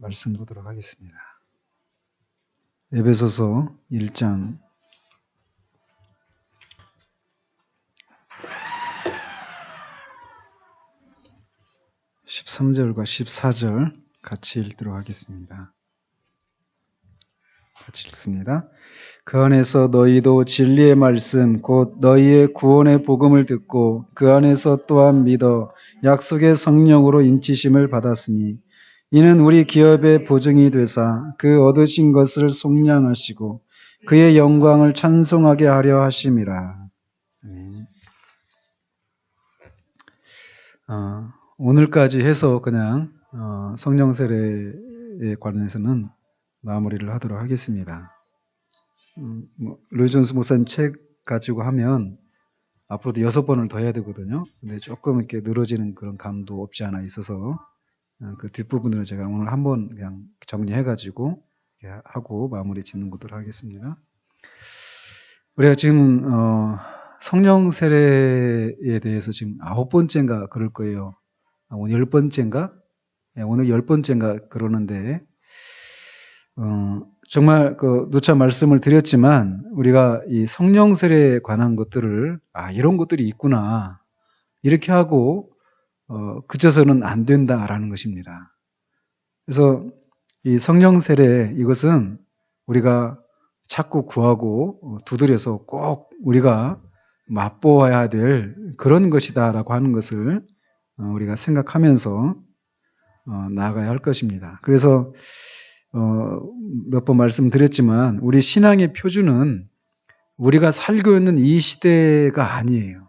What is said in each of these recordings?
말씀 보도록 하겠습니다. 에베소서 1장 13절과 14절 같이 읽도록 하겠습니다. 같이 읽습니다. 그 안에서 너희도 진리의 말씀 곧 너희의 구원의 복음을 듣고 그 안에서 또한 믿어 약속의 성령으로 인치심을 받았으니 이는 우리 기업의 보증이 되사 그 얻으신 것을 속량하시고 그의 영광을 찬송하게 하려 하심이라. 오늘까지 해서 그냥 성령 세례에 관해서는 마무리를 하도록 하겠습니다. 로이 존스 목사님 책 가지고 하면 앞으로도 6번을 더 해야 되거든요. 근데 조금 이렇게 늘어지는 그런 감도 없지 않아 있어서 그 뒷부분을 제가 오늘 한번 그냥 정리해가지고 하고 마무리 짓는 것으로 하겠습니다. 우리가 지금 성령 세례에 대해서 지금 9번째인가 그럴 거예요. 오늘 10번째인가? 네, 오늘 10번째인가 그러는데 정말 누차 말씀을 드렸지만 우리가 이 성령 세례에 관한 것들을 이런 것들이 있구나 이렇게 하고 그쳐서는 안 된다라는 것입니다. 그래서 이 성령 세례 이것은 우리가 찾고 구하고 두드려서 꼭 우리가 맛보아야 될 그런 것이다라고 하는 것을 우리가 생각하면서 나아가야 할 것입니다. 그래서 몇 번 말씀드렸지만 우리 신앙의 표준은 우리가 살고 있는 이 시대가 아니에요.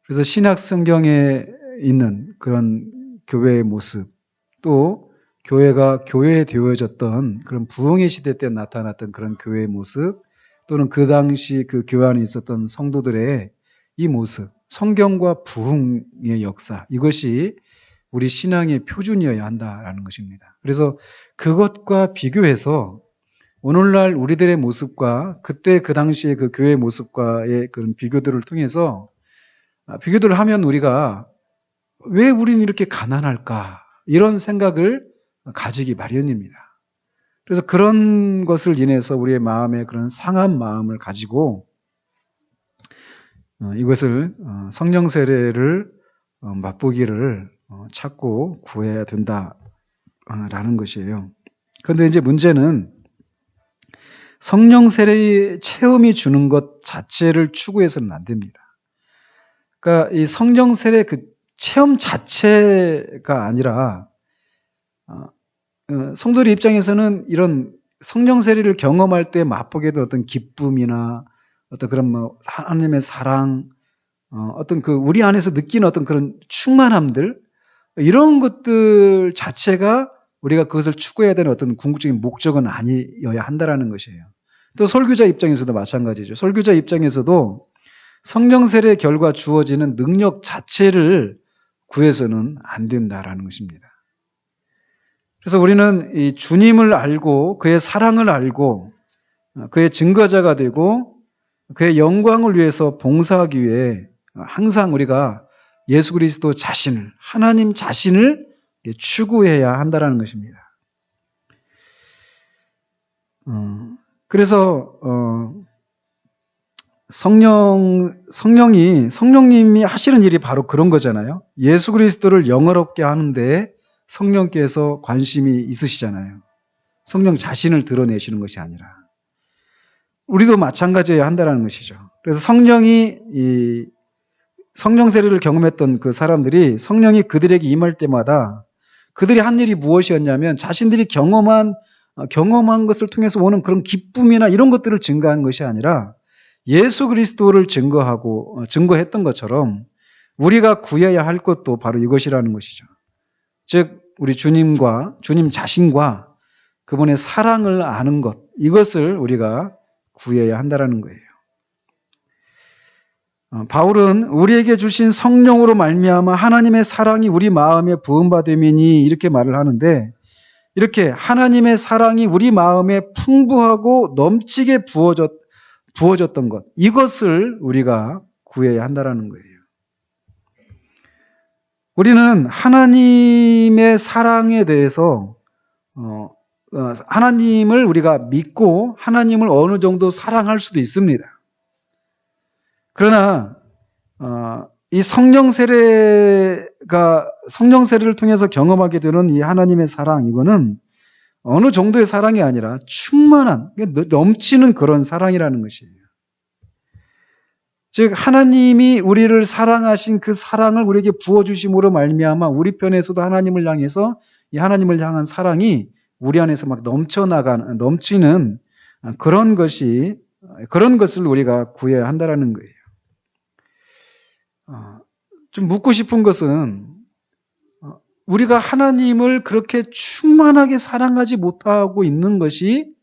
그래서 신약 성경에 있는 그런 교회의 모습 또 교회가 교회되어졌던 그런 부흥의 시대 때 나타났던 그런 교회의 모습 또는 그 당시 그 교회 안에 있었던 성도들의 이 모습 성경과 부흥의 역사 이것이 우리 신앙의 표준이어야 한다라는 것입니다. 그래서 그것과 비교해서 오늘날 우리들의 모습과 그때 그 당시의 그 교회의 모습과의 그런 비교들을 통해서 비교들을 하면 우리가 왜 우리는 이렇게 가난할까 이런 생각을 가지기 마련입니다. 그래서 그런 것을 인해서 우리의 마음에 그런 상한 마음을 가지고 이것을 성령 세례를 맛보기를 찾고 구해야 된다라는 것이에요. 그런데 이제 문제는 성령 세례의 체험이 주는 것 자체를 추구해서는 안 됩니다. 그러니까 이 성령 세례 그 체험 자체가 아니라 성도들 입장에서는 이런 성령 세례를 경험할 때 맛보게 된 어떤 기쁨이나 어떤 그런 하나님의 사랑, 어떤 그 우리 안에서 느끼는 어떤 그런 충만함들 이런 것들 자체가 우리가 그것을 추구해야 되는 어떤 궁극적인 목적은 아니어야 한다라는 것이에요. 또 설교자 입장에서도 마찬가지죠. 설교자 입장에서도 성령 세례의 결과 주어지는 능력 자체를 구해서는 안 된다라는 것입니다. 그래서 우리는 이 주님을 알고 그의 사랑을 알고 그의 증거자가 되고 그의 영광을 위해서 봉사하기 위해 항상 우리가 예수 그리스도 자신을 하나님 자신을 추구해야 한다는 것입니다. 그래서 성령님이 하시는 일이 바로 그런 거잖아요. 예수 그리스도를 영어롭게 하는데 성령께서 관심이 있으시잖아요. 성령 자신을 드러내시는 것이 아니라 우리도 마찬가지여야 한다는 것이죠. 그래서 성령이 이 성령 세례를 경험했던 그 사람들이 성령이 그들에게 임할 때마다 그들이 한 일이 무엇이었냐면 자신들이 경험한 것을 통해서 오는 그런 기쁨이나 이런 것들을 증거한 것이 아니라 예수 그리스도를 증거했던 것처럼 우리가 구해야 할 것도 바로 이것이라는 것이죠. 즉 우리 주님 자신과 그분의 사랑을 아는 것 이것을 우리가 구해야 한다는 거예요. 바울은 우리에게 주신 성령으로 말미암아 하나님의 사랑이 우리 마음에 부음받음이니 이렇게 말을 하는데 이렇게 하나님의 사랑이 우리 마음에 풍부하고 넘치게 부어졌던 것 이것을 우리가 구해야 한다는 거예요. 우리는 하나님의 사랑에 대해서 하나님을 우리가 믿고 하나님을 어느 정도 사랑할 수도 있습니다. 그러나 이 성령 세례를 통해서 경험하게 되는 이 하나님의 사랑, 이거는 어느 정도의 사랑이 아니라 충만한, 넘치는 그런 사랑이라는 것이에요. 즉 하나님이 우리를 사랑하신 그 사랑을 우리에게 부어주심으로 말미암아 우리 편에서도 하나님을 향해서 이 하나님을 향한 사랑이 우리 안에서 막 넘치는 그런 것을 우리가 구해야 한다라는 거예요. 좀 묻고 싶은 것은 우리가 하나님을 그렇게 충만하게 사랑하지 못하고 있는 것이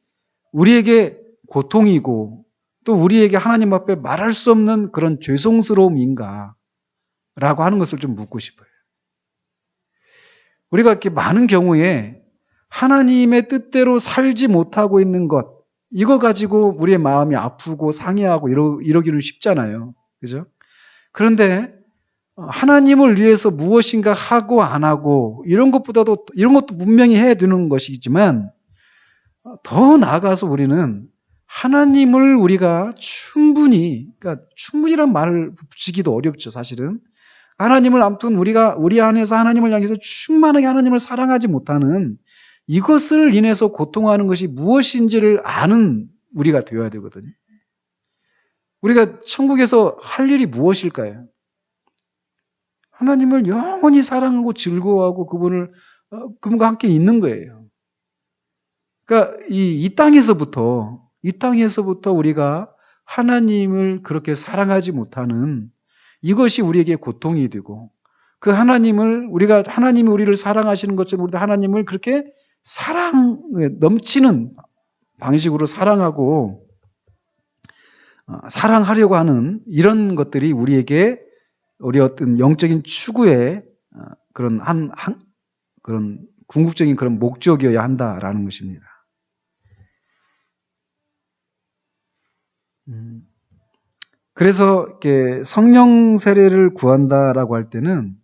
우리에게 고통이고 또 우리에게 하나님 앞에 말할 수 없는 그런 죄송스러움인가 라고 하는 것을 좀 묻고 싶어요. 우리가 이렇게 많은 경우에 하나님의 뜻대로 살지 못하고 있는 것, 이거 가지고 우리의 마음이 아프고 상해하고 이러기는 쉽잖아요. 그죠? 그런데 하나님을 위해서 무엇인가 하고 안 하고 이런 것도 분명히 해야 되는 것이지만 더 나아가서 우리는 하나님을 우리가 그러니까 충분히란 말을 붙이기도 어렵죠, 사실은. 하나님을 아무튼 우리가 우리 안에서 하나님을 향해서 충만하게 하나님을 사랑하지 못하는 이것을 인해서 고통하는 것이 무엇인지를 아는 우리가 되어야 되거든요. 우리가 천국에서 할 일이 무엇일까요? 하나님을 영원히 사랑하고 즐거워하고 그분과 함께 있는 거예요. 그러니까 이 땅에서부터 우리가 하나님을 그렇게 사랑하지 못하는 이것이 우리에게 고통이 되고 그 하나님이 우리를 사랑하시는 것처럼 우리도 하나님을 그렇게 넘치는 방식으로 사랑하려고 하는 이런 것들이 우리 어떤 영적인 추구의 그런 그런 궁극적인 그런 목적이어야 한다라는 것입니다. 그래서 이렇게 성령 세례를 구한다라고 할 때는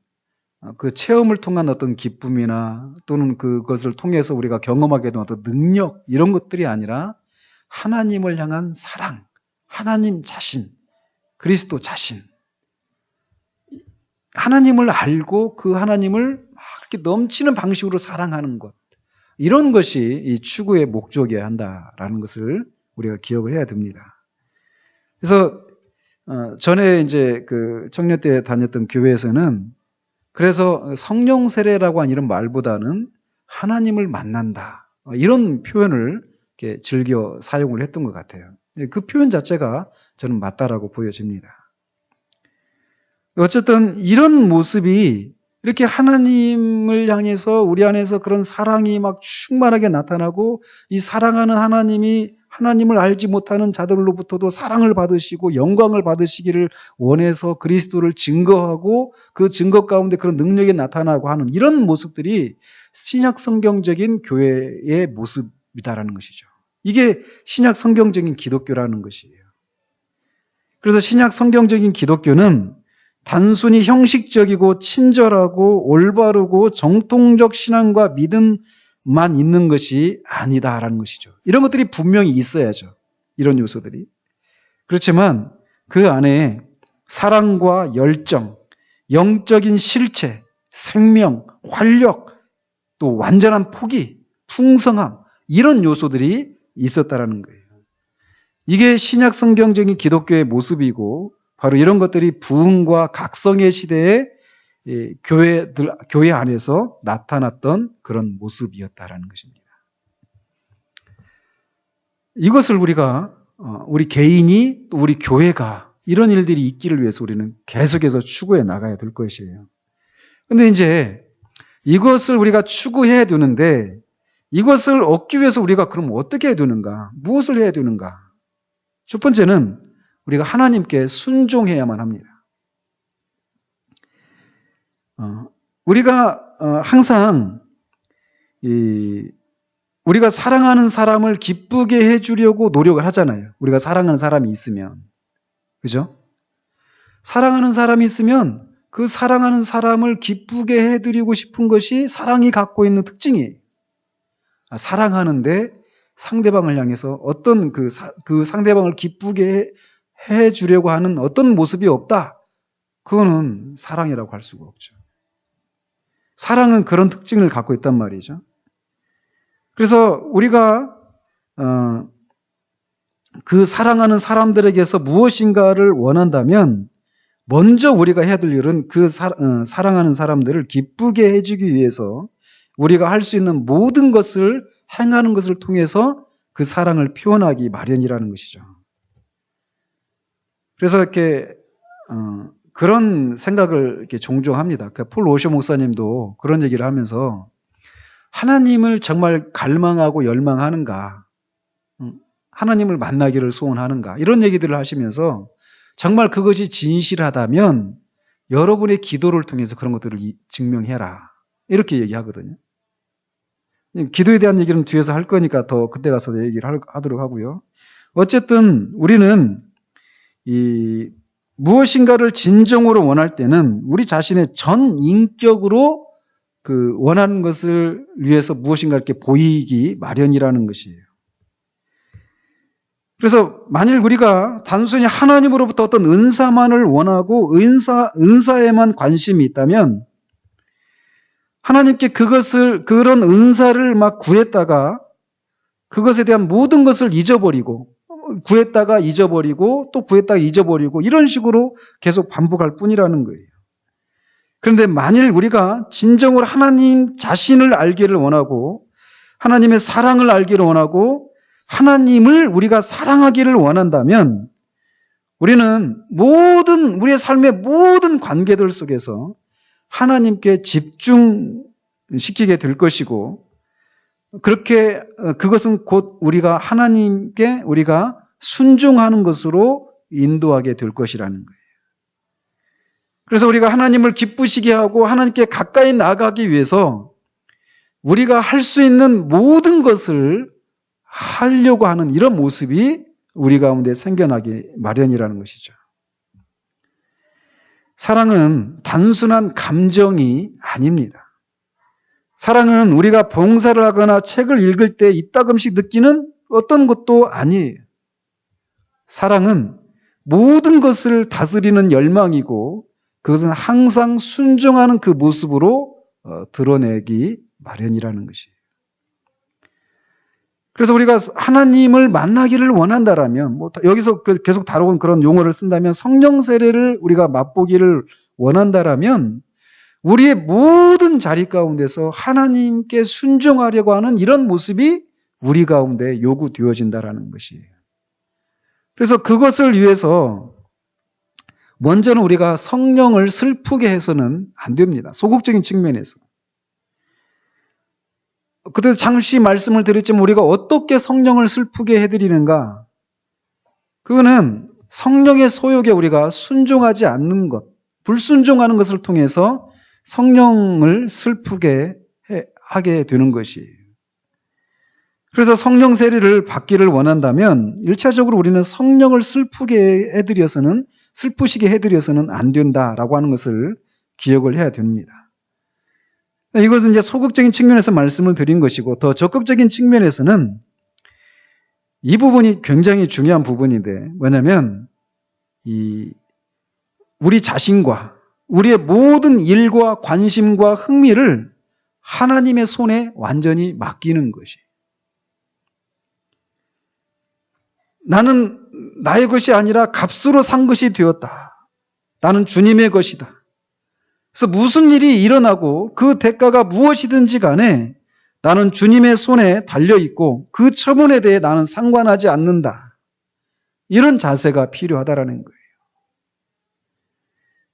그 체험을 통한 어떤 기쁨이나 또는 그것을 통해서 우리가 경험하게 된 어떤 능력 이런 것들이 아니라 하나님을 향한 사랑, 하나님 자신, 그리스도 자신, 하나님을 알고 그 하나님을 막 이렇게 넘치는 방식으로 사랑하는 것, 이런 것이 이 추구의 목적이어야 한다라는 것을 우리가 기억을 해야 됩니다. 그래서 전에 이제 그 청년 때 다녔던 교회에서는 그래서 성령 세례라고 하는 이런 말보다는 하나님을 만난다, 이런 표현을 이렇게 즐겨 사용을 했던 것 같아요. 그 표현 자체가 저는 맞다라고 보여집니다. 어쨌든 이런 모습이 이렇게 하나님을 향해서 우리 안에서 그런 사랑이 막 충만하게 나타나고 이 사랑하는 하나님을 알지 못하는 자들로부터도 사랑을 받으시고 영광을 받으시기를 원해서 그리스도를 증거하고 그 증거 가운데 그런 능력이 나타나고 하는 이런 모습들이 신약 성경적인 교회의 모습이다라는 것이죠. 이게 신약 성경적인 기독교라는 것이에요. 그래서 신약 성경적인 기독교는 단순히 형식적이고 친절하고 올바르고 정통적 신앙과 믿음만 있는 것이 아니다라는 것이죠. 이런 것들이 분명히 있어야죠. 이런 요소들이. 그렇지만 그 안에 사랑과 열정, 영적인 실체, 생명, 활력, 또 완전한 포기, 풍성함, 이런 요소들이 있었다라는 거예요. 이게 신약 성경적인 기독교의 모습이고 바로 이런 것들이 부흥과 각성의 시대에 교회 안에서 나타났던 그런 모습이었다라는 것입니다. 이것을 우리 개인이 또 우리 교회가 이런 일들이 있기를 위해서 우리는 계속해서 추구해 나가야 될 것이에요. 근데 이제 이것을 우리가 추구해야 되는데 이것을 얻기 위해서 우리가 그럼 어떻게 해야 되는가? 무엇을 해야 되는가? 첫 번째는 우리가 하나님께 순종해야만 합니다. 우리가 항상 우리가 사랑하는 사람을 기쁘게 해주려고 노력을 하잖아요. 우리가 사랑하는 사람이 있으면. 그죠? 사랑하는 사람이 있으면 그 사랑하는 사람을 기쁘게 해드리고 싶은 것이 사랑이 갖고 있는 특징이에요. 사랑하는데 상대방을 향해서 어떤 그 상대방을 기쁘게 해 주려고 하는 어떤 모습이 없다. 그거는 사랑이라고 할 수가 없죠. 사랑은 그런 특징을 갖고 있단 말이죠. 그래서 우리가 그 사랑하는 사람들에게서 무엇인가를 원한다면 먼저 우리가 해야 될 일은 그 사랑하는 사람들을 기쁘게 해주기 위해서 우리가 할 수 있는 모든 것을 행하는 것을 통해서 그 사랑을 표현하기 마련이라는 것이죠. 그래서 이렇게 그런 생각을 이렇게 종종 합니다. 폴 오셔 목사님도 그런 얘기를 하면서 하나님을 정말 갈망하고 열망하는가, 하나님을 만나기를 소원하는가 이런 얘기들을 하시면서 정말 그것이 진실하다면 여러분의 기도를 통해서 그런 것들을 증명해라 이렇게 얘기하거든요. 기도에 대한 얘기는 뒤에서 할 거니까 더 그때 가서 얘기를 하도록 하고요. 어쨌든 우리는 무엇인가를 진정으로 원할 때는 우리 자신의 전 인격으로 그 원하는 것을 위해서 무엇인가 이렇게 보이기 마련이라는 것이에요. 그래서 만일 우리가 단순히 하나님으로부터 어떤 은사만을 원하고 은사에만 관심이 있다면 하나님께 그런 은사를 막 구했다가 그것에 대한 모든 것을 잊어버리고 구했다가 잊어버리고 또 구했다가 잊어버리고 이런 식으로 계속 반복할 뿐이라는 거예요. 그런데 만일 우리가 진정으로 하나님 자신을 알기를 원하고 하나님의 사랑을 알기를 원하고 하나님을 우리가 사랑하기를 원한다면 우리는 우리의 삶의 모든 관계들 속에서 하나님께 집중시키게 될 것이고 그것은 곧 우리가 순종하는 것으로 인도하게 될 것이라는 거예요. 그래서 우리가 하나님을 기쁘시게 하고 하나님께 가까이 나가기 위해서 우리가 할 수 있는 모든 것을 하려고 하는 이런 모습이 우리 가운데 생겨나기 마련이라는 것이죠. 사랑은 단순한 감정이 아닙니다. 사랑은 우리가 봉사를 하거나 책을 읽을 때 이따금씩 느끼는 어떤 것도 아니에요. 사랑은 모든 것을 다스리는 열망이고 그것은 항상 순종하는 그 모습으로 드러내기 마련이라는 것이에요. 그래서 우리가 하나님을 만나기를 원한다라면 여기서 계속 다뤄온 그런 용어를 쓴다면 성령 세례를 우리가 맛보기를 원한다라면 우리의 모든 자리 가운데서 하나님께 순종하려고 하는 이런 모습이 우리 가운데 요구되어진다라는 것이에요. 그래서 그것을 위해서 먼저는 우리가 성령을 슬프게 해서는 안 됩니다. 소극적인 측면에서. 그때 잠시 말씀을 드렸지만 우리가 어떻게 성령을 슬프게 해드리는가? 그거는 성령의 소욕에 우리가 순종하지 않는 것, 불순종하는 것을 통해서 성령을 슬프게 하게 되는 것이에요. 그래서 성령 세례를 받기를 원한다면 1차적으로 우리는 성령을 슬프시게 해드려서는 안 된다라고 하는 것을 기억을 해야 됩니다. 이것은 이제 소극적인 측면에서 말씀을 드린 것이고 더 적극적인 측면에서는 이 부분이 굉장히 중요한 부분인데 뭐냐면 우리 자신과 우리의 모든 일과 관심과 흥미를 하나님의 손에 완전히 맡기는 것이. 나는 나의 것이 아니라 값으로 산 것이 되었다. 나는 주님의 것이다. 그래서 무슨 일이 일어나고 그 대가가 무엇이든지 간에 나는 주님의 손에 달려있고 그 처분에 대해 나는 상관하지 않는다. 이런 자세가 필요하다라는 거예요.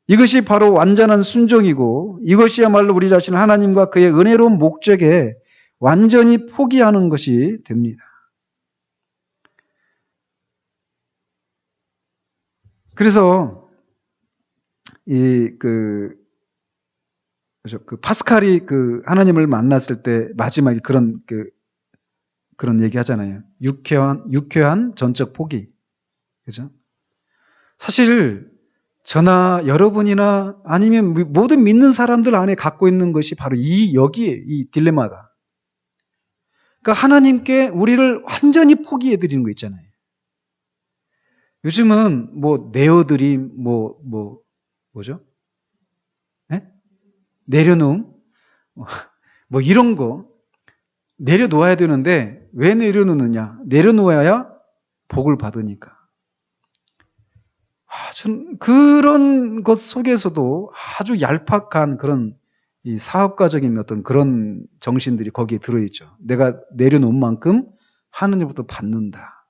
이것이 바로 완전한 순종이고 이것이야말로 우리 자신을 하나님과 그의 은혜로운 목적에 완전히 포기하는 것이 됩니다. 그래서 파스칼이 하나님을 만났을 때 마지막에 그런 얘기 하잖아요. 유쾌한 전적 포기. 그죠? 사실 저나 여러분이나 아니면 모든 믿는 사람들 안에 갖고 있는 것이 바로 여기에 이 딜레마가. 그러니까 하나님께 우리를 완전히 포기해 드리는 거 있잖아요. 요즘은 뭐 내어드림, 뭐죠? 네? 내려놓음? 뭐 이런 거 내려놓아야 되는데 왜 내려놓느냐? 내려놓아야 복을 받으니까. 전 그런 것 속에서도 아주 얄팍한 그런 이 사업가적인 어떤 그런 정신들이 거기에 들어있죠. 내가 내려놓은 만큼 하느님부터 받는다.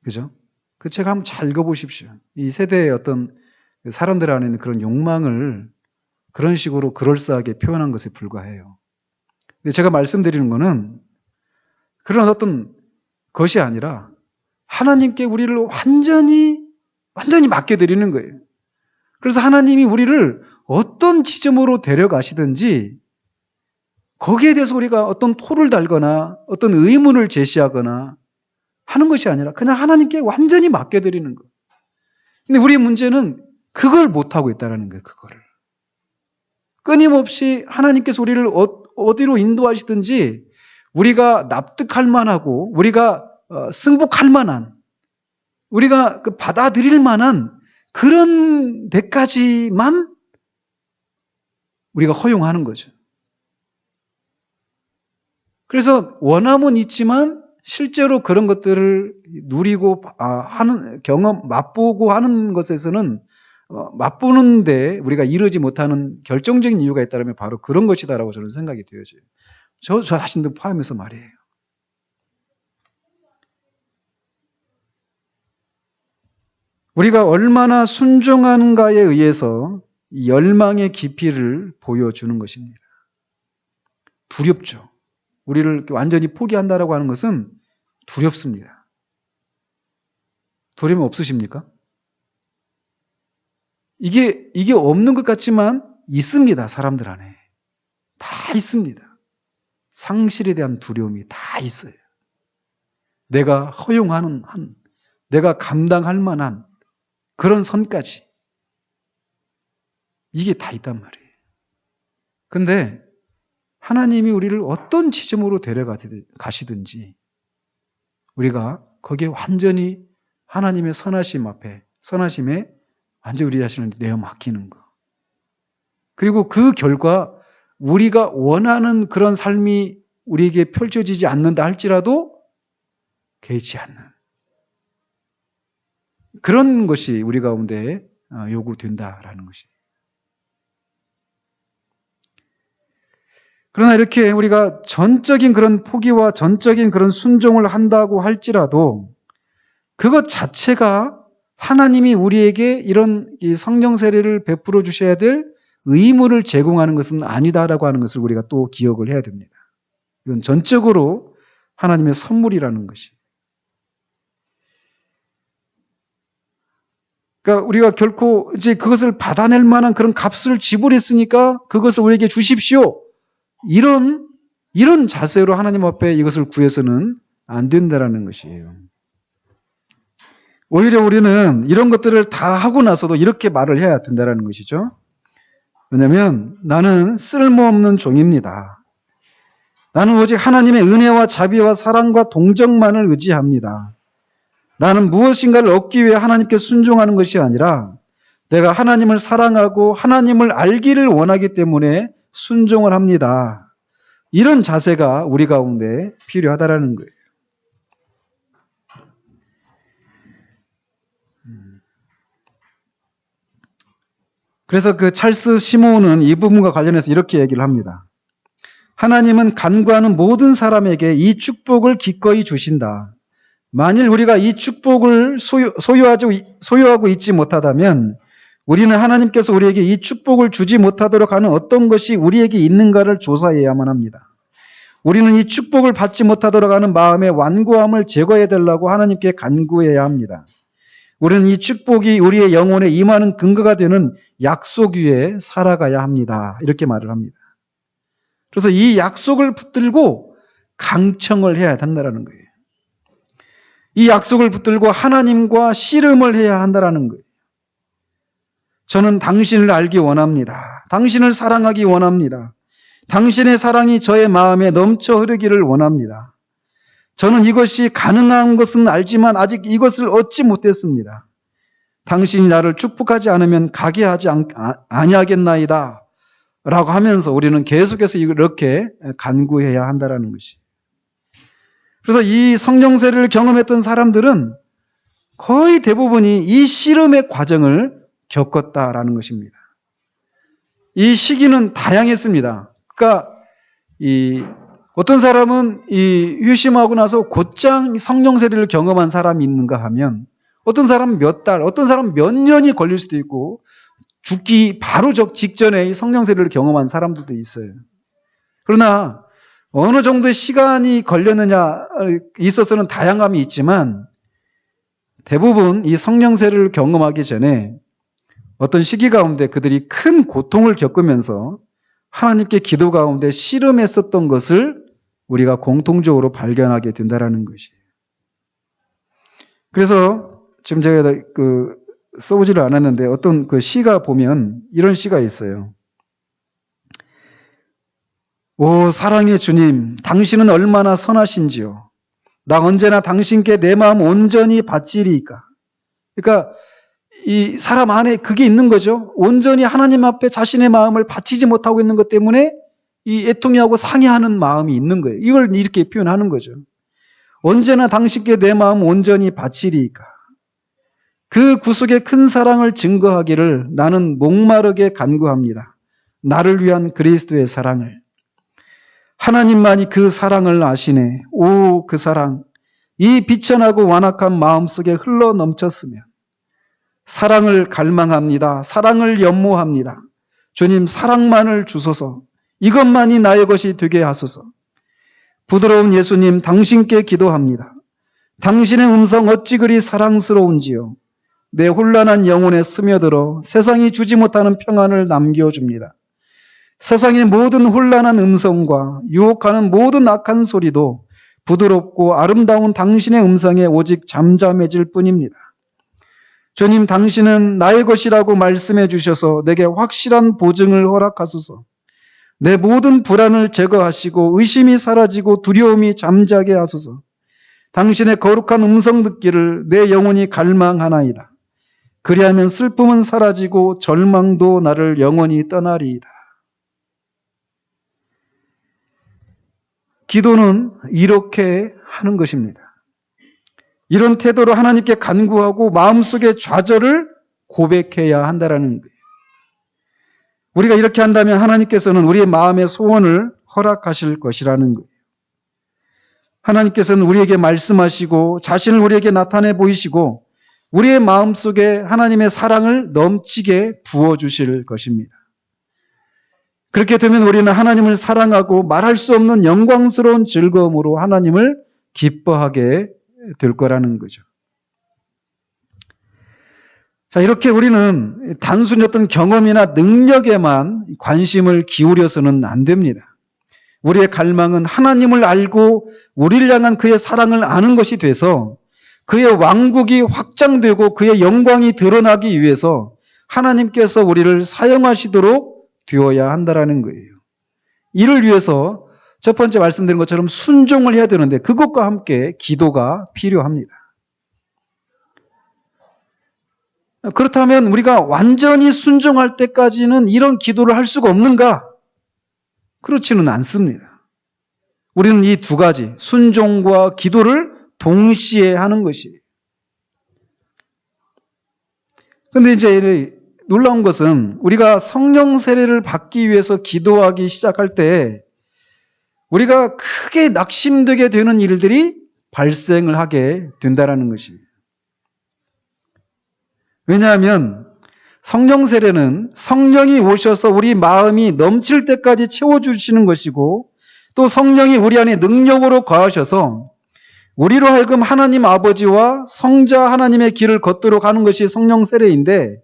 그죠? 그 책 한번 잘 읽어보십시오. 이 세대의 어떤 사람들 안에 있는 그런 욕망을 그런 식으로 그럴싸하게 표현한 것에 불과해요. 근데 제가 말씀드리는 거는 그런 어떤 것이 아니라 하나님께 우리를 완전히 맡겨드리는 거예요. 그래서 하나님이 우리를 어떤 지점으로 데려가시든지 거기에 대해서 우리가 어떤 토를 달거나 어떤 의문을 제시하거나 하는 것이 아니라 그냥 하나님께 완전히 맡겨드리는 거예요. 근데 우리의 문제는 그걸 못하고 있다는 거예요. 그거를. 끊임없이 하나님께서 우리를 어디로 인도하시든지 우리가 납득할 만하고 우리가 승복할 만한 우리가 받아들일 만한 그런 데까지만 우리가 허용하는 거죠. 그래서 원함은 있지만 실제로 그런 것들을 누리고 하는 경험, 맛보고 하는 것에서는 맛보는데 우리가 이르지 못하는 결정적인 이유가 있다면 바로 그런 것이다라고 저는 생각이 되어져요. 저 자신도 포함해서 말이에요. 우리가 얼마나 순종하는가에 의해서 열망의 깊이를 보여주는 것입니다. 두렵죠. 우리를 완전히 포기한다라고 하는 것은 두렵습니다. 두려움 없으십니까? 이게 없는 것 같지만 있습니다. 사람들 안에. 다 있습니다. 상실에 대한 두려움이 다 있어요. 내가 허용하는 내가 감당할 만한 그런 선까지. 이게 다 있단 말이에요. 근데 하나님이 우리를 어떤 지점으로 데려가시든지 우리가 거기에 완전히 하나님의 선하심에 완전히 우리 자신을 내어 맡기는 거. 그리고 그 결과 우리가 원하는 그런 삶이 우리에게 펼쳐지지 않는다 할지라도 개의치 않는 그런 것이 우리 가운데 요구된다라는 것이. 그러나 이렇게 우리가 전적인 그런 포기와 전적인 그런 순종을 한다고 할지라도 그것 자체가 하나님이 우리에게 이런 이 성령 세례를 베풀어 주셔야 될 의무를 제공하는 것은 아니다라고 하는 것을 우리가 또 기억을 해야 됩니다. 이건 전적으로 하나님의 선물이라는 것이. 그러니까 우리가 결코 이제 그것을 받아낼 만한 그런 값을 지불했으니까 그것을 우리에게 주십시오. 이런 자세로 하나님 앞에 이것을 구해서는 안 된다라는 것이에요. 오히려 우리는 이런 것들을 다 하고 나서도 이렇게 말을 해야 된다라는 것이죠. 왜냐하면 나는 쓸모없는 종입니다. 나는 오직 하나님의 은혜와 자비와 사랑과 동정만을 의지합니다. 나는 무엇인가를 얻기 위해 하나님께 순종하는 것이 아니라 내가 하나님을 사랑하고 하나님을 알기를 원하기 때문에 순종을 합니다. 이런 자세가 우리 가운데 필요하다라는 거예요. 그래서 그 찰스 시모는 이 부분과 관련해서 이렇게 얘기를 합니다. 하나님은 간구하는 모든 사람에게 이 축복을 기꺼이 주신다. 만일 우리가 이 축복을 소유하고 있지 못하다면 우리는 하나님께서 우리에게 이 축복을 주지 못하도록 하는 어떤 것이 우리에게 있는가를 조사해야만 합니다. 우리는 이 축복을 받지 못하도록 하는 마음의 완고함을 제거해야 되려고 하나님께 간구해야 합니다. 우리는 이 축복이 우리의 영혼에 임하는 근거가 되는 약속 위에 살아가야 합니다. 이렇게 말을 합니다. 그래서 이 약속을 붙들고 강청을 해야 한다는 거예요. 이 약속을 붙들고 하나님과 씨름을 해야 한다는 거예요. 저는 당신을 알기 원합니다. 당신을 사랑하기 원합니다. 당신의 사랑이 저의 마음에 넘쳐 흐르기를 원합니다. 저는 이것이 가능한 것은 알지만 아직 이것을 얻지 못했습니다. 당신이 나를 축복하지 않으면 가게 하지 아니하겠나이다 라고 하면서 우리는 계속해서 이렇게 간구해야 한다는 것이. 그래서 이 성령 세례를 경험했던 사람들은 거의 대부분이 이 씨름의 과정을 겪었다라는 것입니다. 이 시기는 다양했습니다. 그러니까 어떤 사람은 휴심하고 나서 곧장 성령 세례를 경험한 사람이 있는가 하면 어떤 사람은 몇 달, 어떤 사람은 몇 년이 걸릴 수도 있고 죽기 바로 직전에 이 성령 세례를 경험한 사람들도 있어요. 그러나 어느 정도의 시간이 걸렸느냐 있어서는 다양함이 있지만 대부분 이 성령 세례를 경험하기 전에 어떤 시기 가운데 그들이 큰 고통을 겪으면서 하나님께 기도 가운데 씨름했었던 것을 우리가 공통적으로 발견하게 된다는 것이에요. 그래서 지금 제가 써보지를 않았는데 어떤 그 시가 보면 이런 시가 있어요. 오 사랑의 주님, 당신은 얼마나 선하신지요. 나 언제나 당신께 내 마음 온전히 바치리이까. 그러니까 이 사람 안에 그게 있는 거죠. 온전히 하나님 앞에 자신의 마음을 바치지 못하고 있는 것 때문에 이 애통해하고 상해하는 마음이 있는 거예요. 이걸 이렇게 표현하는 거죠. 언제나 당신께 내 마음 온전히 바치리이까. 그 구속의 큰 사랑을 증거하기를 나는 목마르게 간구합니다. 나를 위한 그리스도의 사랑을. 하나님만이 그 사랑을 아시네. 오, 그 사랑. 이 비천하고 완악한 마음속에 흘러 넘쳤으면 사랑을 갈망합니다. 사랑을 연모합니다. 주님 사랑만을 주소서. 이것만이 나의 것이 되게 하소서. 부드러운 예수님 당신께 기도합니다. 당신의 음성 어찌 그리 사랑스러운지요. 내 혼란한 영혼에 스며들어 세상이 주지 못하는 평안을 남겨줍니다. 세상의 모든 혼란한 음성과 유혹하는 모든 악한 소리도 부드럽고 아름다운 당신의 음성에 오직 잠잠해질 뿐입니다. 주님, 당신은 나의 것이라고 말씀해 주셔서 내게 확실한 보증을 허락하소서. 내 모든 불안을 제거하시고 의심이 사라지고 두려움이 잠자게 하소서. 당신의 거룩한 음성 듣기를 내 영혼이 갈망하나이다. 그리하면 슬픔은 사라지고 절망도 나를 영원히 떠나리이다. 기도는 이렇게 하는 것입니다. 이런 태도로 하나님께 간구하고 마음속의 좌절을 고백해야 한다는 거예요. 우리가 이렇게 한다면 하나님께서는 우리의 마음의 소원을 허락하실 것이라는 거예요. 하나님께서는 우리에게 말씀하시고 자신을 우리에게 나타내 보이시고 우리의 마음속에 하나님의 사랑을 넘치게 부어주실 것입니다. 그렇게 되면 우리는 하나님을 사랑하고 말할 수 없는 영광스러운 즐거움으로 하나님을 기뻐하게 될 거라는 거죠. 자, 이렇게 우리는 단순히 어떤 경험이나 능력에만 관심을 기울여서는 안 됩니다. 우리의 갈망은 하나님을 알고 우리를 향한 그의 사랑을 아는 것이 돼서 그의 왕국이 확장되고 그의 영광이 드러나기 위해서 하나님께서 우리를 사용하시도록 되어야 한다는 거예요. 이를 위해서 첫 번째 말씀드린 것처럼 순종을 해야 되는데 그것과 함께 기도가 필요합니다. 그렇다면 우리가 완전히 순종할 때까지는 이런 기도를 할 수가 없는가? 그렇지는 않습니다. 우리는 이 두 가지, 순종과 기도를 동시에 하는 것이에요. 그런데 이제 놀라운 것은 우리가 성령 세례를 받기 위해서 기도하기 시작할 때 우리가 크게 낙심되게 되는 일들이 발생을 하게 된다는 것입니다. 왜냐하면 성령 세례는 성령이 오셔서 우리 마음이 넘칠 때까지 채워주시는 것이고 또 성령이 우리 안에 능력으로 거하셔서 우리로 하여금 하나님 아버지와 성자 하나님의 길을 걷도록 하는 것이 성령 세례인데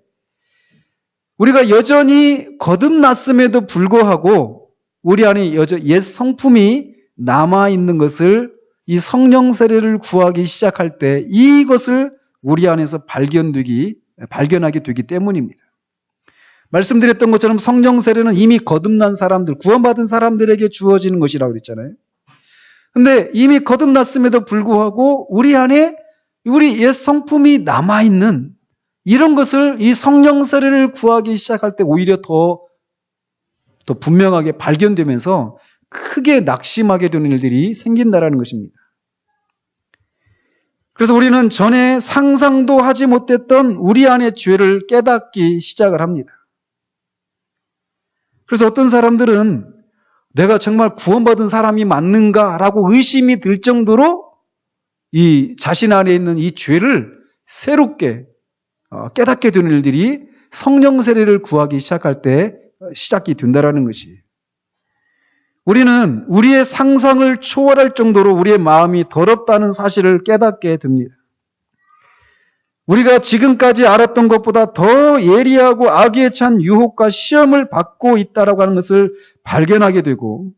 우리가 여전히 거듭났음에도 불구하고 우리 안에 옛 성품이 남아있는 것을 이 성령 세례를 구하기 시작할 때 이것을 우리 안에서 발견하게 되기 때문입니다. 말씀드렸던 것처럼 성령 세례는 이미 거듭난 사람들, 구원받은 사람들에게 주어지는 것이라고 그랬잖아요. 근데 이미 거듭났음에도 불구하고 우리 안에 우리 옛 성품이 남아있는 이런 것을 이 성령 세례를 구하기 시작할 때 오히려 더 분명하게 발견되면서 크게 낙심하게 되는 일들이 생긴다라는 것입니다. 그래서 우리는 전에 상상도 하지 못했던 우리 안의 죄를 깨닫기 시작을 합니다. 그래서 어떤 사람들은 내가 정말 구원받은 사람이 맞는가라고 의심이 들 정도로 이 자신 안에 있는 이 죄를 새롭게 깨닫게 되는 일들이 성령 세례를 구하기 시작할 때 시작이 된다라는 것이. 우리는 우리의 상상을 초월할 정도로 우리의 마음이 더럽다는 사실을 깨닫게 됩니다. 우리가 지금까지 알았던 것보다 더 예리하고 악에 찬 유혹과 시험을 받고 있다라고 하는 것을 발견하게 되고,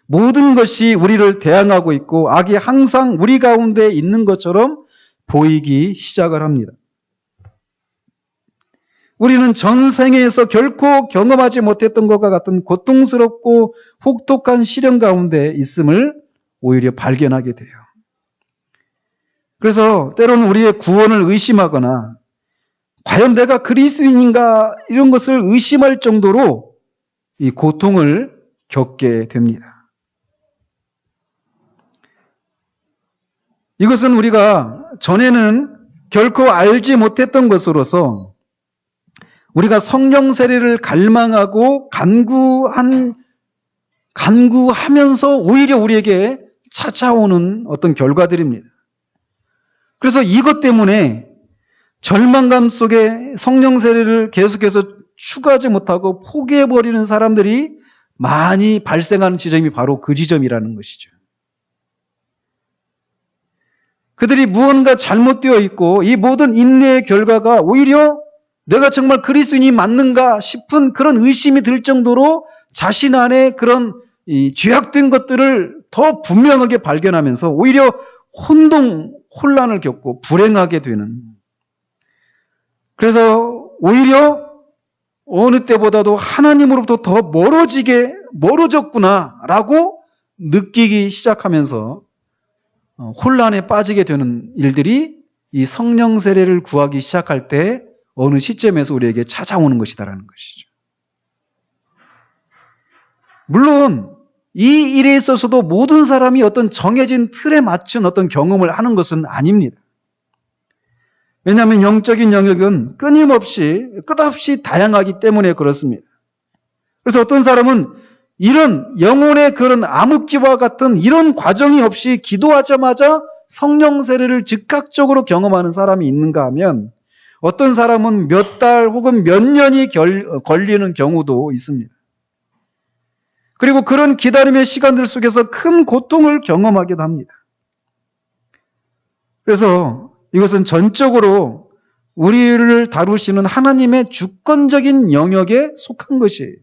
모든 것이 우리를 대항하고 있고 악이 항상 우리 가운데 있는 것처럼 보이기 시작을 합니다. 우리는 전생에서 결코 경험하지 못했던 것과 같은 고통스럽고 혹독한 시련 가운데 있음을 오히려 발견하게 돼요. 그래서 때로는 우리의 구원을 의심하거나 과연 내가 그리스도인인가 이런 것을 의심할 정도로 이 고통을 겪게 됩니다. 이것은 우리가 전에는 결코 알지 못했던 것으로서 우리가 성령 세례를 갈망하고 간구하면서 오히려 우리에게 찾아오는 어떤 결과들입니다. 그래서 이것 때문에 절망감 속에 성령 세례를 계속해서 추구하지 못하고 포기해버리는 사람들이 많이 발생하는 지점이 바로 그 지점이라는 것이죠. 그들이 무언가 잘못되어 있고 이 모든 인내의 결과가 오히려 내가 정말 그리스도인이 맞는가 싶은 그런 의심이 들 정도로 자신 안에 그런 이 죄악된 것들을 더 분명하게 발견하면서 오히려 혼란을 겪고 불행하게 되는, 그래서 오히려 어느 때보다도 하나님으로부터 더 멀어졌구나라고 느끼기 시작하면서 혼란에 빠지게 되는 일들이 이 성령 세례를 구하기 시작할 때 어느 시점에서 우리에게 찾아오는 것이다라는 것이죠. 물론 이 일에 있어서도 모든 사람이 어떤 정해진 틀에 맞춘 어떤 경험을 하는 것은 아닙니다. 왜냐하면 영적인 영역은 끝없이 다양하기 때문에 그렇습니다. 그래서 어떤 사람은 이런 영혼의 그런 암흑기와 같은 이런 과정이 없이 기도하자마자 성령 세례를 즉각적으로 경험하는 사람이 있는가 하면 어떤 사람은 몇 달 혹은 몇 년이 걸리는 경우도 있습니다. 그리고 그런 기다림의 시간들 속에서 큰 고통을 경험하기도 합니다. 그래서 이것은 전적으로 우리를 다루시는 하나님의 주권적인 영역에 속한 것이에요.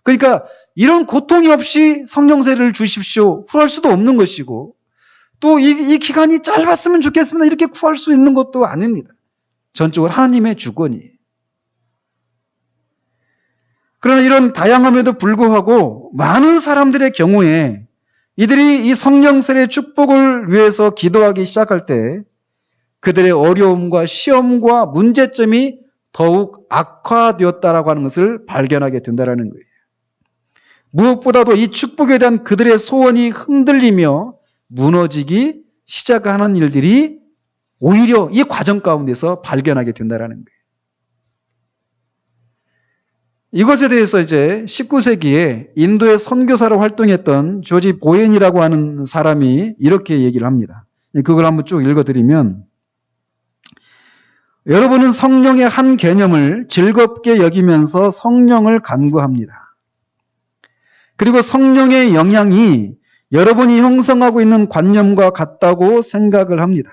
그러니까 이런 고통이 없이 성령 세례를 주십시오 구할 수도 없는 것이고, 또 이 기간이 짧았으면 좋겠습니다 이렇게 구할 수 있는 것도 아닙니다. 전적으로 하나님의 주권이에요. 그러나 이런 다양함에도 불구하고 많은 사람들의 경우에 이들이 이 성령 세례의 축복을 위해서 기도하기 시작할 때 그들의 어려움과 시험과 문제점이 더욱 악화되었다라고 하는 것을 발견하게 된다는 거예요. 무엇보다도 이 축복에 대한 그들의 소원이 흔들리며 무너지기 시작하는 일들이 오히려 이 과정 가운데서 발견하게 된다는 거예요. 이것에 대해서 이제 19세기에 인도의 선교사로 활동했던 조지 보엔이라고 하는 사람이 이렇게 얘기를 합니다. 그걸 한번 쭉 읽어드리면, 여러분은 성령의 한 개념을 즐겁게 여기면서 성령을 간구합니다. 그리고 성령의 영향이 여러분이 형성하고 있는 관념과 같다고 생각을 합니다.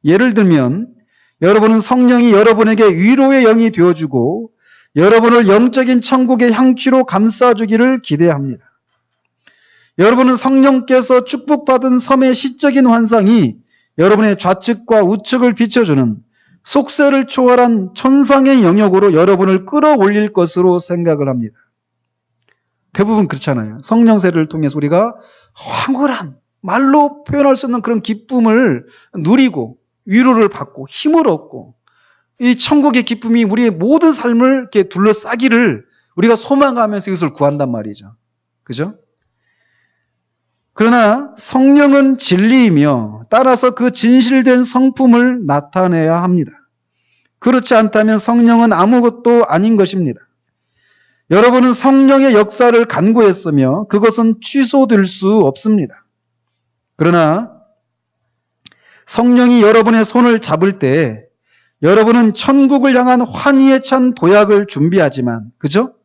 예를 들면 여러분은 성령이 여러분에게 위로의 영이 되어주고 여러분을 영적인 천국의 향취로 감싸주기를 기대합니다. 여러분은 성령께서 축복받은 섬의 시적인 환상이 여러분의 좌측과 우측을 비춰주는 속세를 초월한 천상의 영역으로 여러분을 끌어올릴 것으로 생각을 합니다. 대부분 그렇잖아요. 성령 세례를 통해서 우리가 황홀한, 말로 표현할 수 없는 그런 기쁨을 누리고 위로를 받고 힘을 얻고 이 천국의 기쁨이 우리의 모든 삶을 이렇게 둘러싸기를 우리가 소망하면서 이것을 구한단 말이죠. 그죠? 그러나 성령은 진리이며 따라서 그 진실된 성품을 나타내야 합니다. 그렇지 않다면 성령은 아무것도 아닌 것입니다. 여러분은 성령의 역사를 간구했으며 그것은 취소될 수 없습니다. 그러나 성령이 여러분의 손을 잡을 때 여러분은 천국을 향한 환희에 찬 도약을 준비하지만, 그죠?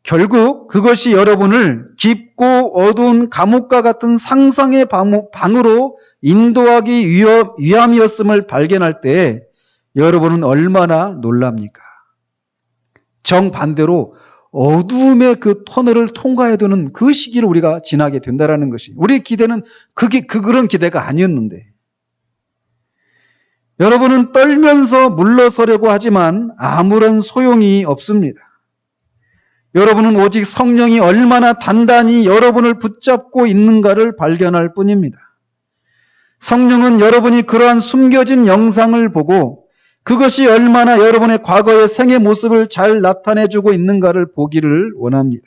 결국 그것이 여러분을 깊고 어두운 감옥과 같은 상상의 방으로 인도하기 위함이었음을 발견할 때 여러분은 얼마나 놀랍니까? 정반대로 어두움의 그 터널을 통과해야 되는 그 시기를 우리가 지나게 된다는 것이, 우리의 기대는 그런 기대가 아니었는데, 여러분은 떨면서 물러서려고 하지만 아무런 소용이 없습니다. 여러분은 오직 성령이 얼마나 단단히 여러분을 붙잡고 있는가를 발견할 뿐입니다. 성령은 여러분이 그러한 숨겨진 영상을 보고 그것이 얼마나 여러분의 과거의 생의 모습을 잘 나타내주고 있는가를 보기를 원합니다.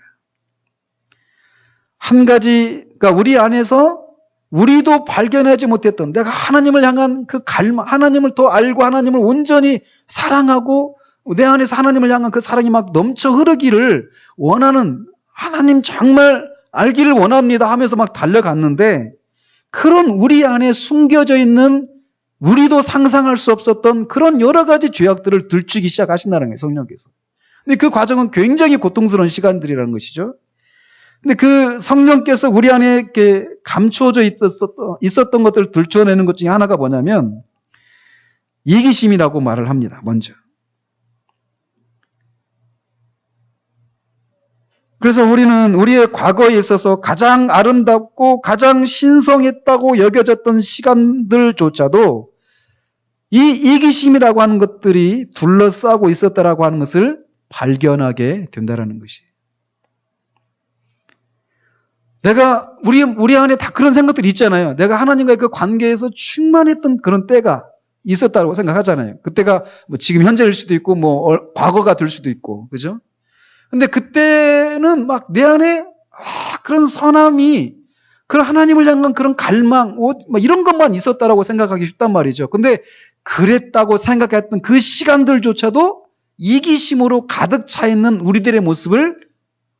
한 가지가 우리 안에서 우리도 발견하지 못했던 내가 하나님을 향한 그 갈망, 하나님을 더 알고 하나님을 온전히 사랑하고 내 안에서 하나님을 향한 그 사랑이 막 넘쳐 흐르기를 원하는, 하나님 정말 알기를 원합니다 하면서 막 달려갔는데, 그런 우리 안에 숨겨져 있는 우리도 상상할 수 없었던 그런 여러 가지 죄악들을 들추기 시작하신다는 거예요, 성령께서. 근데 그 과정은 굉장히 고통스러운 시간들이라는 것이죠. 근데 그 성령께서 우리 안에 이렇게 감추어져 있었던 것들을 들춰내는 것 중에 하나가 뭐냐면 이기심이라고 말을 합니다, 먼저. 그래서 우리는 우리의 과거에 있어서 가장 아름답고 가장 신성했다고 여겨졌던 시간들조차도 이 이기심이라고 하는 것들이 둘러싸고 있었다라고 하는 것을 발견하게 된다라는 것이. 내가 우리 안에 다 그런 생각들이 있잖아요. 내가 하나님과의 그 관계에서 충만했던 그런 때가 있었다고 생각하잖아요. 그때가 뭐 지금 현재일 수도 있고 뭐 과거가 될 수도 있고, 그죠? 근데 그때는 막 내 안에 그런 선함이, 그런 하나님을 향한 그런 갈망, 막 이런 것만 있었다라고 생각하기 쉽단 말이죠. 근데 그랬다고 생각했던 그 시간들조차도 이기심으로 가득 차 있는 우리들의 모습을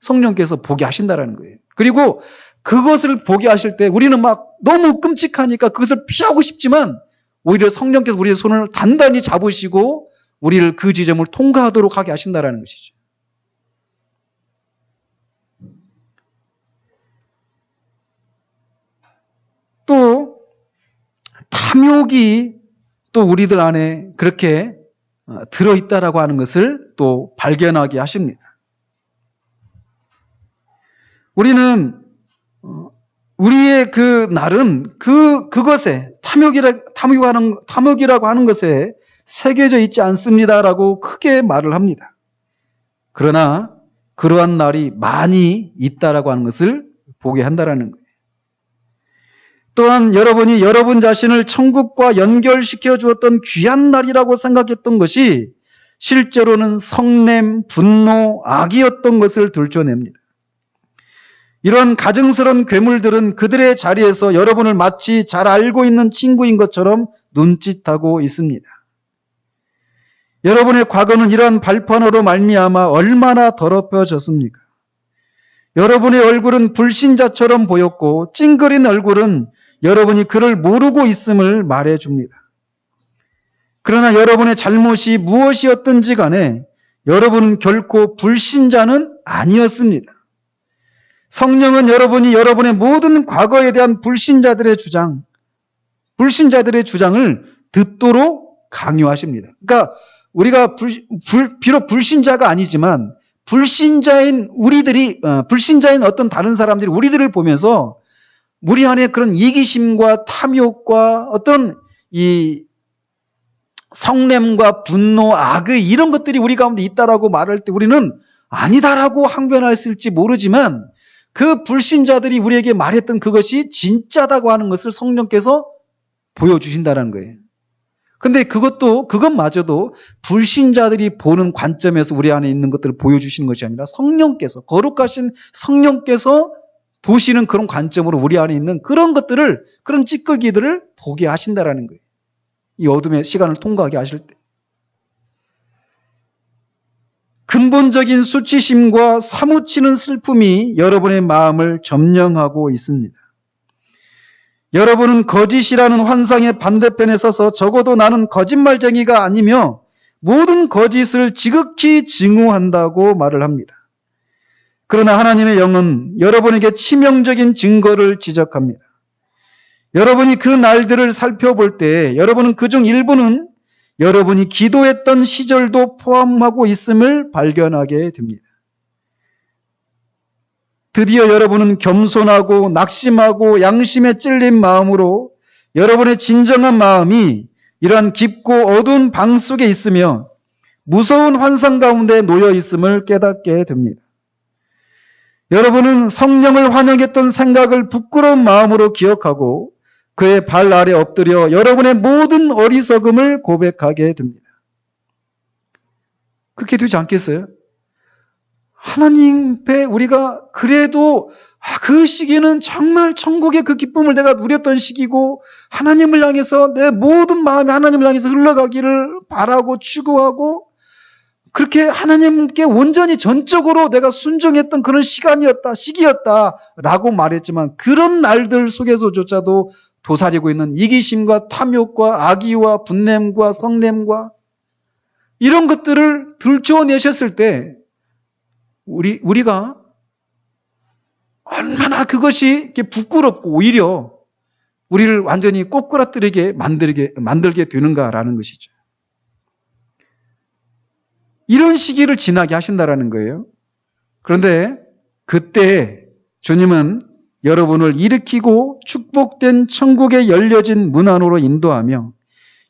성령께서 보게 하신다라는 거예요. 그리고 그것을 보게 하실 때 우리는 막 너무 끔찍하니까 그것을 피하고 싶지만 오히려 성령께서 우리의 손을 단단히 잡으시고 우리를 그 지점을 통과하도록 하게 하신다라는 것이죠. 또 탐욕이 또 우리들 안에 그렇게 들어있다라고 하는 것을 또 발견하게 하십니다. 우리는 우리의 그 날은 그것에 탐욕이라고 하는 것에 새겨져 있지 않습니다라고 크게 말을 합니다. 그러나 그러한 날이 많이 있다라고 하는 것을 보게 한다라는 거예요. 또한 여러분이 여러분 자신을 천국과 연결시켜 주었던 귀한 날이라고 생각했던 것이 실제로는 성냄, 분노, 악이었던 것을 들춰냅니다. 이런 가증스러운 괴물들은 그들의 자리에서 여러분을 마치 잘 알고 있는 친구인 것처럼 눈짓하고 있습니다. 여러분의 과거는 이러한 발판으로 말미암아 얼마나 더럽혀졌습니까? 여러분의 얼굴은 불신자처럼 보였고 찡그린 얼굴은 여러분이 그를 모르고 있음을 말해줍니다. 그러나 여러분의 잘못이 무엇이었든지 간에 여러분은 결코 불신자는 아니었습니다. 성령은 여러분이 여러분의 모든 과거에 대한 불신자들의 주장을 듣도록 강요하십니다. 그러니까 우리가 비록 불신자가 아니지만 불신자인 어떤 다른 사람들이 우리들을 보면서 우리 안에 그런 이기심과 탐욕과 어떤 이 성냄과 분노, 악의 이런 것들이 우리 가운데 있다라고 말할 때 우리는 아니다라고 항변했을지 모르지만 그 불신자들이 우리에게 말했던 그것이 진짜다고 하는 것을 성령께서 보여주신다는 거예요. 근데 그것마저도 불신자들이 보는 관점에서 우리 안에 있는 것들을 보여주시는 것이 아니라 성령께서, 거룩하신 성령께서 보시는 그런 관점으로 우리 안에 있는 그런 것들을, 그런 찌꺼기들을 보게 하신다라는 거예요. 이 어둠의 시간을 통과하게 하실 때. 근본적인 수치심과 사무치는 슬픔이 여러분의 마음을 점령하고 있습니다. 여러분은 거짓이라는 환상의 반대편에 서서 적어도 나는 거짓말쟁이가 아니며 모든 거짓을 지극히 증오한다고 말을 합니다. 그러나 하나님의 영은 여러분에게 치명적인 증거를 지적합니다. 여러분이 그 날들을 살펴볼 때 여러분은 그중 일부는 여러분이 기도했던 시절도 포함하고 있음을 발견하게 됩니다. 드디어 여러분은 겸손하고 낙심하고 양심에 찔린 마음으로 여러분의 진정한 마음이 이러한 깊고 어두운 방 속에 있으며 무서운 환상 가운데 놓여 있음을 깨닫게 됩니다. 여러분은 성령을 환영했던 생각을 부끄러운 마음으로 기억하고 그의 발 아래 엎드려 여러분의 모든 어리석음을 고백하게 됩니다. 그렇게 되지 않겠어요? 하나님 앞에 우리가 그래도 그 시기는 정말 천국의 그 기쁨을 내가 누렸던 시기고 하나님을 향해서 내 모든 마음이 하나님을 향해서 흘러가기를 바라고 추구하고 그렇게 하나님께 온전히 전적으로 내가 순종했던 그런 시기였다라고 말했지만 그런 날들 속에서조차도 도사리고 있는 이기심과 탐욕과 악의와 분냄과 성냄과 이런 것들을 들춰내셨을 때 우리가 얼마나 그것이 이렇게 부끄럽고 오히려 우리를 완전히 꼬꾸라뜨리게 만들게 되는가라는 것이죠. 이런 시기를 지나게 하신다라는 거예요. 그런데 그때 주님은 여러분을 일으키고 축복된 천국에 열려진 문 안으로 인도하며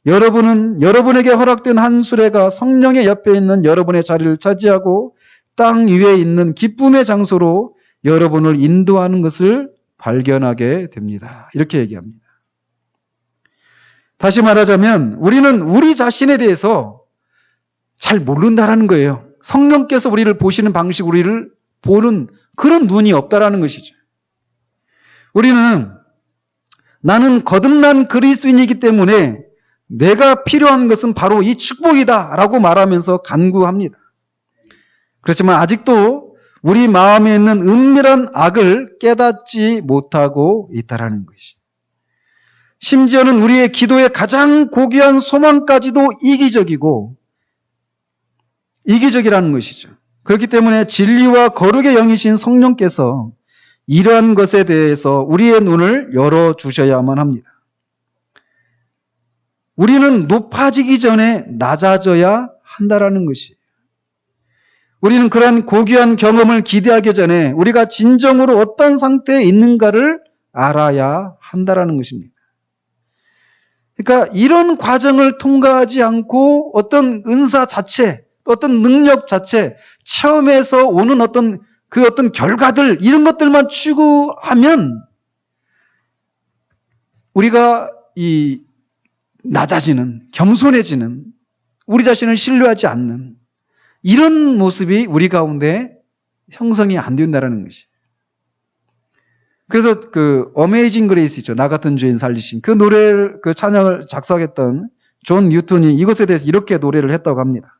여러분은 여러분에게 허락된 한 수레가 성령의 옆에 있는 여러분의 자리를 차지하고 땅 위에 있는 기쁨의 장소로 여러분을 인도하는 것을 발견하게 됩니다. 이렇게 얘기합니다. 다시 말하자면 우리는 우리 자신에 대해서 잘 모른다라는 거예요. 성령께서 우리를 보시는 방식, 우리를 보는 그런 눈이 없다라는 것이죠. 우리는 나는 거듭난 그리스도인이기 때문에 내가 필요한 것은 바로 이 축복이다라고 말하면서 간구합니다. 그렇지만 아직도 우리 마음에 있는 은밀한 악을 깨닫지 못하고 있다라는 것이. 심지어는 우리의 기도의 가장 고귀한 소망까지도 이기적이라는 것이죠. 그렇기 때문에 진리와 거룩의 영이신 성령께서 이러한 것에 대해서 우리의 눈을 열어주셔야만 합니다. 우리는 높아지기 전에 낮아져야 한다라는 것이. 우리는 그러한 고귀한 경험을 기대하기 전에 우리가 진정으로 어떤 상태에 있는가를 알아야 한다라는 것입니다. 그러니까 이런 과정을 통과하지 않고 어떤 은사 자체, 또 어떤 능력 자체, 체험에서 오는 어떤 결과들, 이런 것들만 추구하면 우리가 이 낮아지는, 겸손해지는, 우리 자신을 신뢰하지 않는 이런 모습이 우리 가운데 형성이 안 된다는 것이. 그래서 그 어메이징 그레이스 있죠. 나 같은 죄인 살리신 그 노래를, 그 찬양을 작사했던 존 뉴턴이 이것에 대해서 이렇게 노래를 했다고 합니다.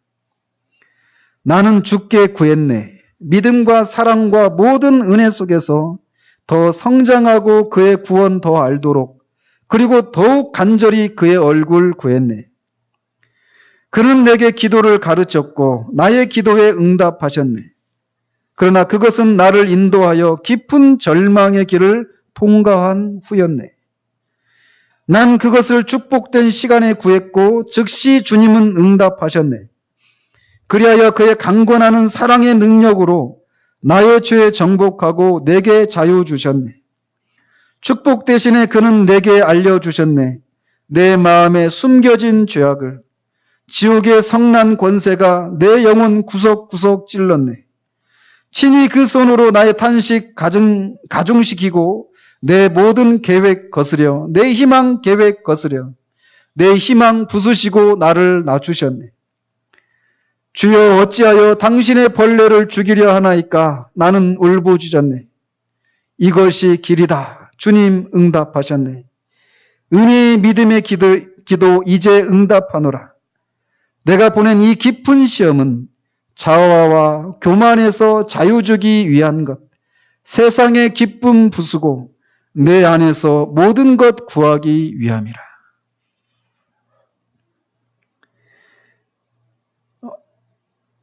나는 주께 구했네. 믿음과 사랑과 모든 은혜 속에서 더 성장하고 그의 구원 더 알도록, 그리고 더욱 간절히 그의 얼굴 구했네. 그는 내게 기도를 가르쳤고 나의 기도에 응답하셨네. 그러나 그것은 나를 인도하여 깊은 절망의 길을 통과한 후였네. 난 그것을 축복된 시간에 구했고 즉시 주님은 응답하셨네. 그리하여 그의 강권하는 사랑의 능력으로 나의 죄 정복하고 내게 자유 주셨네. 축복 대신에 그는 내게 알려주셨네. 내 마음에 숨겨진 죄악을, 지옥의 성난 권세가 내 영혼 구석구석 찔렀네. 친히 그 손으로 나의 탄식 가중시키고 내 모든 계획 거스려, 내 희망 계획 거스려, 내 희망 부수시고 나를 낮추셨네. 주여 어찌하여 당신의 벌레를 죽이려 하나이까? 나는 울부짖었네. 이것이 길이다. 주님 응답하셨네. 은혜의 믿음의 기도 이제 응답하노라. 내가 보낸 이 깊은 시험은 자화와 교만에서 자유 주기 위한 것, 세상의 기쁨 부수고 내 안에서 모든 것 구하기 위함이라.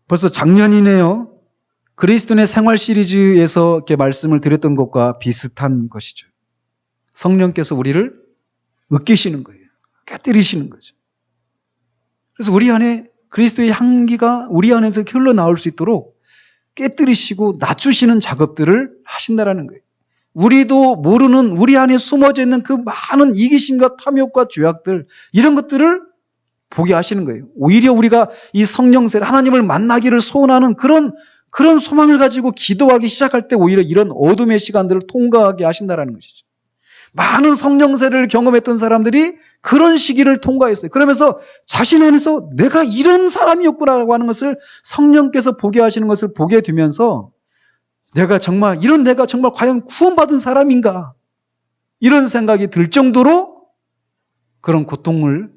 벌써 작년이네요. 그리스도인의 생활 시리즈에서 이렇게 말씀을 드렸던 것과 비슷한 것이죠. 성령께서 우리를 으깨시는 거예요. 깨뜨리시는 거죠. 그래서 우리 안에 그리스도의 향기가 우리 안에서 흘러나올 수 있도록 깨뜨리시고 낮추시는 작업들을 하신다라는 거예요. 우리도 모르는 우리 안에 숨어져 있는 그 많은 이기심과 탐욕과 죄악들, 이런 것들을 보게 하시는 거예요. 오히려 우리가 이 성령세, 하나님을 만나기를 소원하는 그런 소망을 가지고 기도하기 시작할 때 오히려 이런 어둠의 시간들을 통과하게 하신다라는 것이죠. 많은 성령세를 경험했던 사람들이 그런 시기를 통과했어요. 그러면서 자신 안에서 내가 이런 사람이었구나라고 하는 것을 성령께서 보게 하시는 것을 보게 되면서 내가 정말 과연 구원받은 사람인가? 이런 생각이 들 정도로 그런 고통을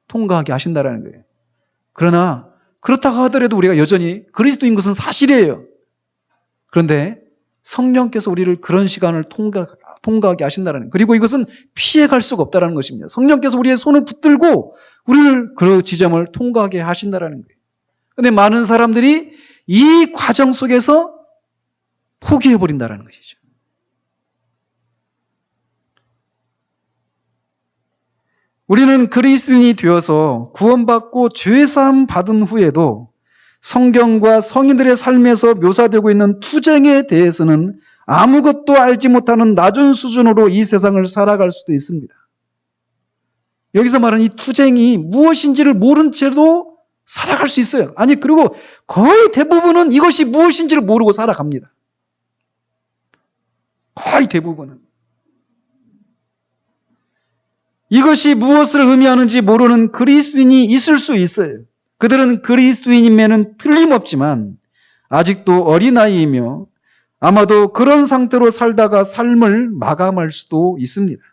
통과하게 하신다라는 거예요. 그러나 그렇다고 하더라도 우리가 여전히 그리스도인 것은 사실이에요. 그런데 성령께서 우리를 그런 시간을 통과하게 하신다는 거예요. 그리고 이것은 피해갈 수가 없다는 것입니다. 성령께서 우리의 손을 붙들고 우리를 그 지점을 통과하게 하신다는 거예요. 그런데 많은 사람들이 이 과정 속에서 포기해버린다는 것이죠. 우리는 그리스도인이 되어서 구원받고 죄사함 받은 후에도 성경과 성인들의 삶에서 묘사되고 있는 투쟁에 대해서는 아무것도 알지 못하는 낮은 수준으로 이 세상을 살아갈 수도 있습니다. 여기서 말하는 이 투쟁이 무엇인지를 모른 채로 살아갈 수 있어요. 아니, 그리고 거의 대부분은 이것이 무엇인지를 모르고 살아갑니다. 거의 대부분은. 이것이 무엇을 의미하는지 모르는 그리스도인이 있을 수 있어요. 그들은 그리스도인임에는 틀림없지만 아직도 어린아이이며 아마도 그런 상태로 살다가 삶을 마감할 수도 있습니다.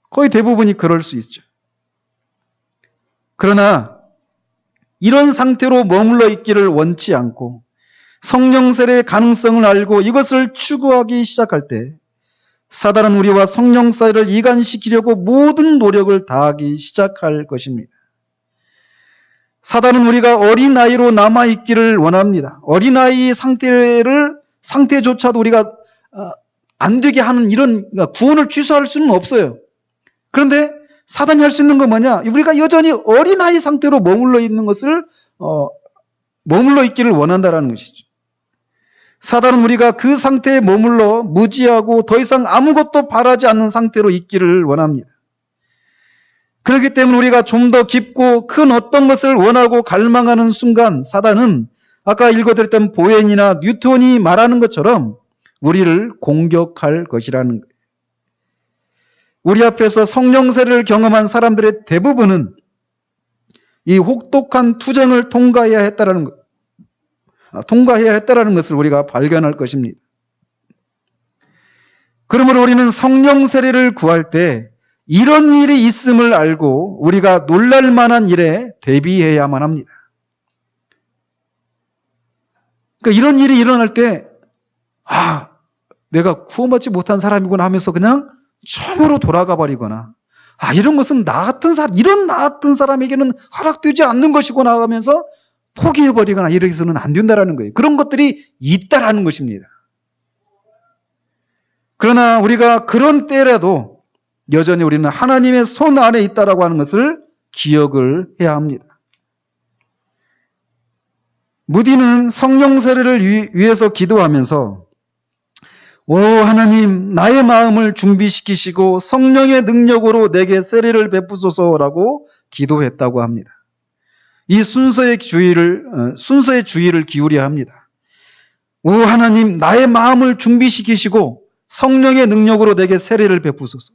거의 대부분이 그럴 수 있죠. 그러나 이런 상태로 머물러 있기를 원치 않고 성령세례의 가능성을 알고 이것을 추구하기 시작할 때 사단은 우리와 성령사를 이간시키려고 모든 노력을 다하기 시작할 것입니다. 사단은 우리가 어린아이로 남아있기를 원합니다. 어린아이 상태조차도 우리가 안 되게 하는 이런 구원을 취소할 수는 없어요. 그런데 사단이 할 수 있는 건 뭐냐? 우리가 여전히 어린아이 상태로 머물러 있는 것을 머물러 있기를 원한다는 것이죠. 사단은 우리가 그 상태에 머물러 무지하고 더 이상 아무것도 바라지 않는 상태로 있기를 원합니다. 그렇기 때문에 우리가 좀 더 깊고 큰 어떤 것을 원하고 갈망하는 순간 사단은 아까 읽어드렸던 보헨이나 뉴턴이 말하는 것처럼 우리를 공격할 것이라는 거예요. 우리 앞에서 성령세를 경험한 사람들의 대부분은 이 혹독한 투쟁을 통과해야 했다는 것을 우리가 발견할 것입니다. 그러므로 우리는 성령 세례를 구할 때 이런 일이 있음을 알고 우리가 놀랄 만한 일에 대비해야만 합니다. 그러니까 이런 일이 일어날 때 내가 구원받지 못한 사람이구나 하면서 그냥 처음으로 돌아가 버리거나 이런 것은 이런 나 같은 사람에게는 허락되지 않는 것이구나 하면서 포기해버리거나 이렇게 해서는 안 된다는 거예요. 그런 것들이 있다라는 것입니다. 그러나 우리가 그런 때라도 여전히 우리는 하나님의 손 안에 있다라고 하는 것을 기억을 해야 합니다. 무디는 성령 세례를 위해서 기도하면서 오 하나님 나의 마음을 준비시키시고 성령의 능력으로 내게 세례를 베푸소서라고 기도했다고 합니다. 이 순서의 주의를 기울여야 합니다. 오 하나님, 나의 마음을 준비시키시고 성령의 능력으로 내게 세례를 베푸소서.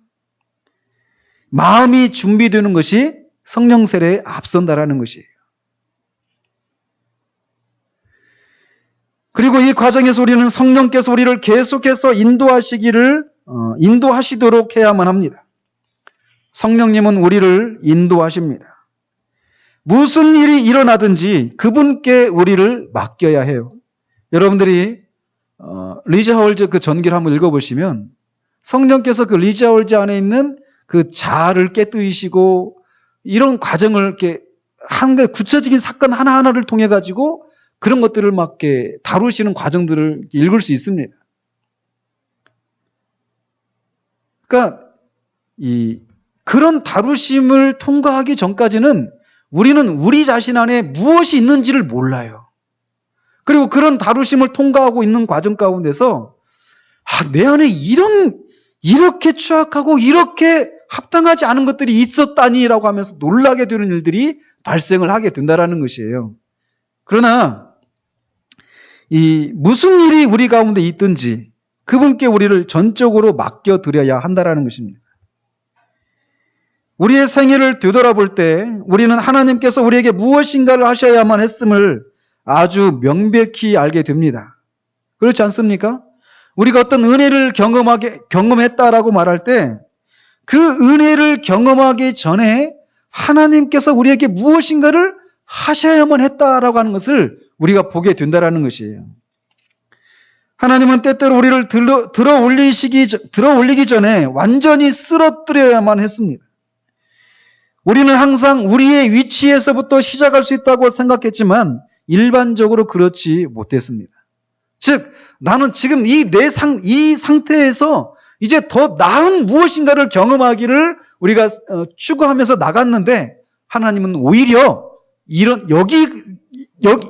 마음이 준비되는 것이 성령 세례에 앞선다라는 것이에요. 그리고 이 과정에서 우리는 성령께서 우리를 계속해서 인도하시도록 해야만 합니다. 성령님은 우리를 인도하십니다. 무슨 일이 일어나든지 그분께 우리를 맡겨야 해요. 여러분들이 리자 홀즈 그 전기를 한번 읽어보시면 성령께서 그 리자 홀즈 안에 있는 그 자아를 깨뜨리시고 이런 과정을 이렇게 한 구체적인 사건 하나하나를 통해 가지고 그런 것들을 막 이렇게 다루시는 과정들을 읽을 수 있습니다. 그러니까 그런 다루심을 통과하기 전까지는 우리는 우리 자신 안에 무엇이 있는지를 몰라요. 그리고 그런 다루심을 통과하고 있는 과정 가운데서 내 안에 이렇게 추악하고 이렇게 합당하지 않은 것들이 있었다니라고 하면서 놀라게 되는 일들이 발생을 하게 된다는 것이에요. 그러나 무슨 일이 우리 가운데 있든지 그분께 우리를 전적으로 맡겨드려야 한다는 것입니다. 우리의 생애를 되돌아볼 때 우리는 하나님께서 우리에게 무엇인가를 하셔야만 했음을 아주 명백히 알게 됩니다. 그렇지 않습니까? 우리가 어떤 은혜를 경험했다라고 말할 때 그 은혜를 경험하기 전에 하나님께서 우리에게 무엇인가를 하셔야만 했다라고 하는 것을 우리가 보게 된다는 것이에요. 하나님은 때때로 우리를 들어 올리기 전에 완전히 쓰러뜨려야만 했습니다. 우리는 항상 우리의 위치에서부터 시작할 수 있다고 생각했지만 일반적으로 그렇지 못했습니다. 즉, 나는 지금 이 상태에서 이제 더 나은 무엇인가를 경험하기를 우리가 추구하면서 나갔는데 하나님은 오히려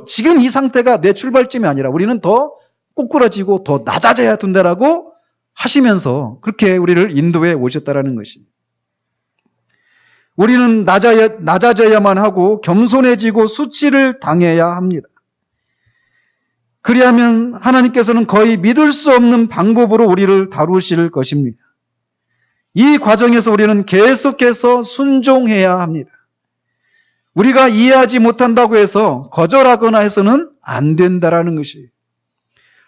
지금 이 상태가 내 출발점이 아니라 우리는 더 꼬꾸라지고 더 낮아져야 된다라고 하시면서 그렇게 우리를 인도해 오셨다라는 것입니다. 우리는 낮아져야만 하고 겸손해지고 수치를 당해야 합니다. 그리하면 하나님께서는 거의 믿을 수 없는 방법으로 우리를 다루실 것입니다. 이 과정에서 우리는 계속해서 순종해야 합니다. 우리가 이해하지 못한다고 해서 거절하거나 해서는 안 된다라는 것이에요.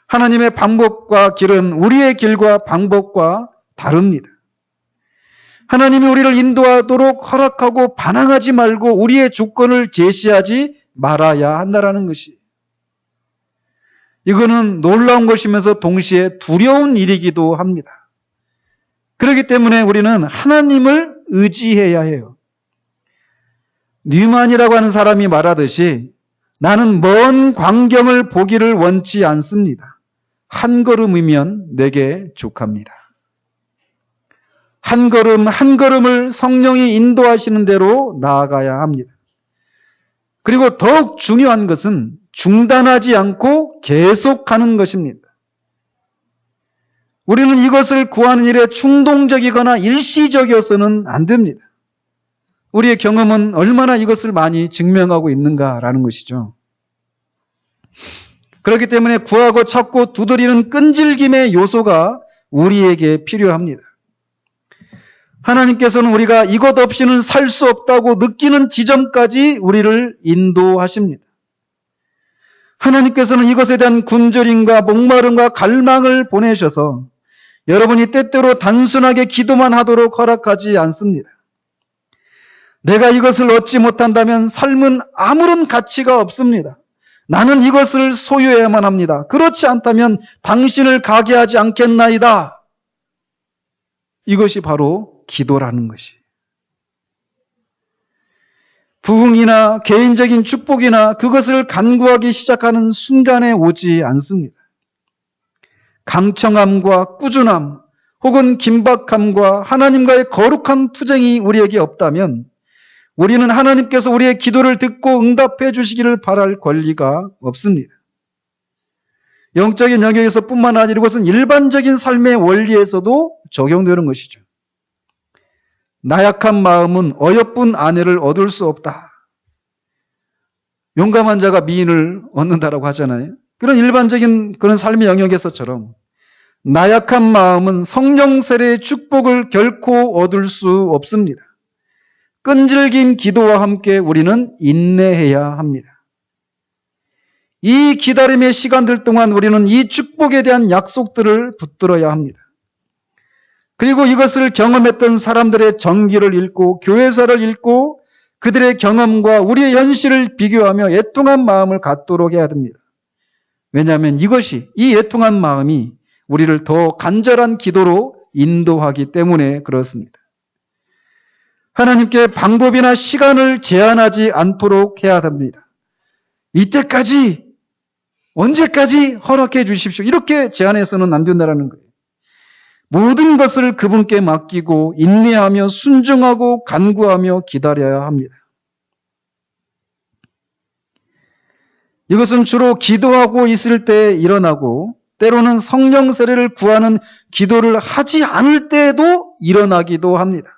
하나님의 방법과 길은 우리의 길과 방법과 다릅니다. 하나님이 우리를 인도하도록 허락하고 반항하지 말고 우리의 조건을 제시하지 말아야 한다라는 것이. 이거는 놀라운 것이면서 동시에 두려운 일이기도 합니다. 그렇기 때문에 우리는 하나님을 의지해야 해요. 뉴만이라고 하는 사람이 말하듯이 나는 먼 광경을 보기를 원치 않습니다. 한 걸음이면 내게 족합니다. 한 걸음 한 걸음을 성령이 인도하시는 대로 나아가야 합니다. 그리고 더욱 중요한 것은 중단하지 않고 계속하는 것입니다. 우리는 이것을 구하는 일에 충동적이거나 일시적이어서는 안 됩니다. 우리의 경험은 얼마나 이것을 많이 증명하고 있는가라는 것이죠. 그렇기 때문에 구하고 찾고 두드리는 끈질김의 요소가 우리에게 필요합니다. 하나님께서는 우리가 이것 없이는 살 수 없다고 느끼는 지점까지 우리를 인도하십니다. 하나님께서는 이것에 대한 굶주림과 목마름과 갈망을 보내셔서 여러분이 때때로 단순하게 기도만 하도록 허락하지 않습니다. 내가 이것을 얻지 못한다면 삶은 아무런 가치가 없습니다. 나는 이것을 소유해야만 합니다. 그렇지 않다면 당신을 가게 하지 않겠나이다. 이것이 바로 기도라는 것이. 부흥이나 개인적인 축복이나 그것을 간구하기 시작하는 순간에 오지 않습니다. 강청함과 꾸준함 혹은 긴박함과 하나님과의 거룩한 투쟁이 우리에게 없다면 우리는 하나님께서 우리의 기도를 듣고 응답해 주시기를 바랄 권리가 없습니다. 영적인 영역에서 뿐만 아니라 이것은 일반적인 삶의 원리에서도 적용되는 것이죠. 나약한 마음은 어여쁜 아내를 얻을 수 없다. 용감한 자가 미인을 얻는다라고 하잖아요. 그런 일반적인 그런 삶의 영역에서처럼 나약한 마음은 성령 세례의 축복을 결코 얻을 수 없습니다. 끈질긴 기도와 함께 우리는 인내해야 합니다. 이 기다림의 시간들 동안 우리는 이 축복에 대한 약속들을 붙들어야 합니다. 그리고 이것을 경험했던 사람들의 전기를 읽고 교회사를 읽고 그들의 경험과 우리의 현실을 비교하며 애통한 마음을 갖도록 해야 됩니다. 왜냐하면 이것이, 이 애통한 마음이 우리를 더 간절한 기도로 인도하기 때문에 그렇습니다. 하나님께 방법이나 시간을 제한하지 않도록 해야 합니다. 이때까지, 언제까지 허락해 주십시오. 이렇게 제한해서는 안 된다는 거예요. 모든 것을 그분께 맡기고 인내하며 순종하고 간구하며 기다려야 합니다. 이것은 주로 기도하고 있을 때 일어나고 때로는 성령 세례를 구하는 기도를 하지 않을 때에도 일어나기도 합니다.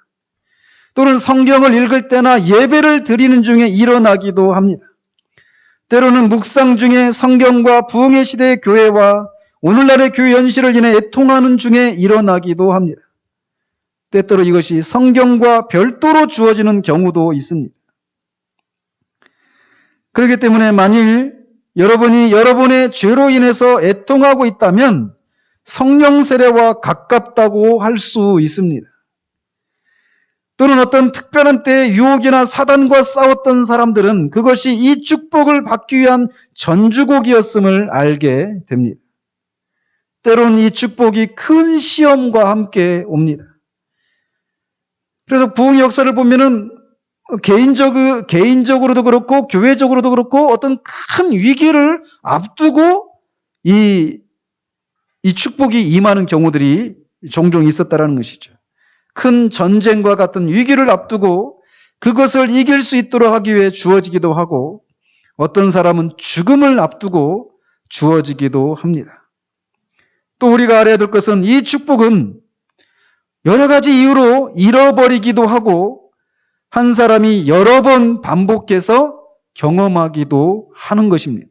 또는 성경을 읽을 때나 예배를 드리는 중에 일어나기도 합니다. 때로는 묵상 중에 성경과 부흥의 시대의 교회와 오늘날의 교회 현실을 인해 애통하는 중에 일어나기도 합니다. 때때로 이것이 성경과 별도로 주어지는 경우도 있습니다. 그렇기 때문에 만일 여러분이 여러분의 죄로 인해서 애통하고 있다면 성령 세례와 가깝다고 할 수 있습니다. 또는 어떤 특별한 때에 유혹이나 사단과 싸웠던 사람들은 그것이 이 축복을 받기 위한 전주곡이었음을 알게 됩니다. 때로는 이 축복이 큰 시험과 함께 옵니다. 그래서 부흥의 역사를 보면은 개인적으로도 그렇고 교회적으로도 그렇고 어떤 큰 위기를 앞두고 이 축복이 임하는 경우들이 종종 있었다라는 것이죠. 큰 전쟁과 같은 위기를 앞두고 그것을 이길 수 있도록 하기 위해 주어지기도 하고 어떤 사람은 죽음을 앞두고 주어지기도 합니다. 또 우리가 알아야 될 것은 이 축복은 여러 가지 이유로 잃어버리기도 하고 한 사람이 여러 번 반복해서 경험하기도 하는 것입니다.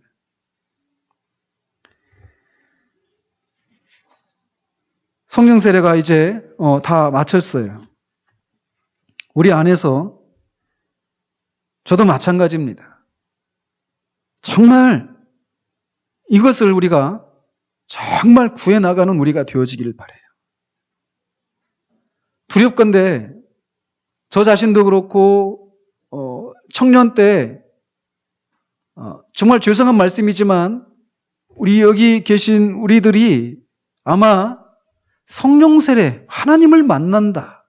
성령 세례가 이제 다 마쳤어요. 우리 안에서 저도 마찬가지입니다. 정말 이것을 우리가 정말 구해나가는 우리가 되어지기를 바라요. 두렵건대 저 자신도 그렇고 청년 때 정말 죄송한 말씀이지만 우리 여기 계신 우리들이 아마 성령 세례, 하나님을 만난다.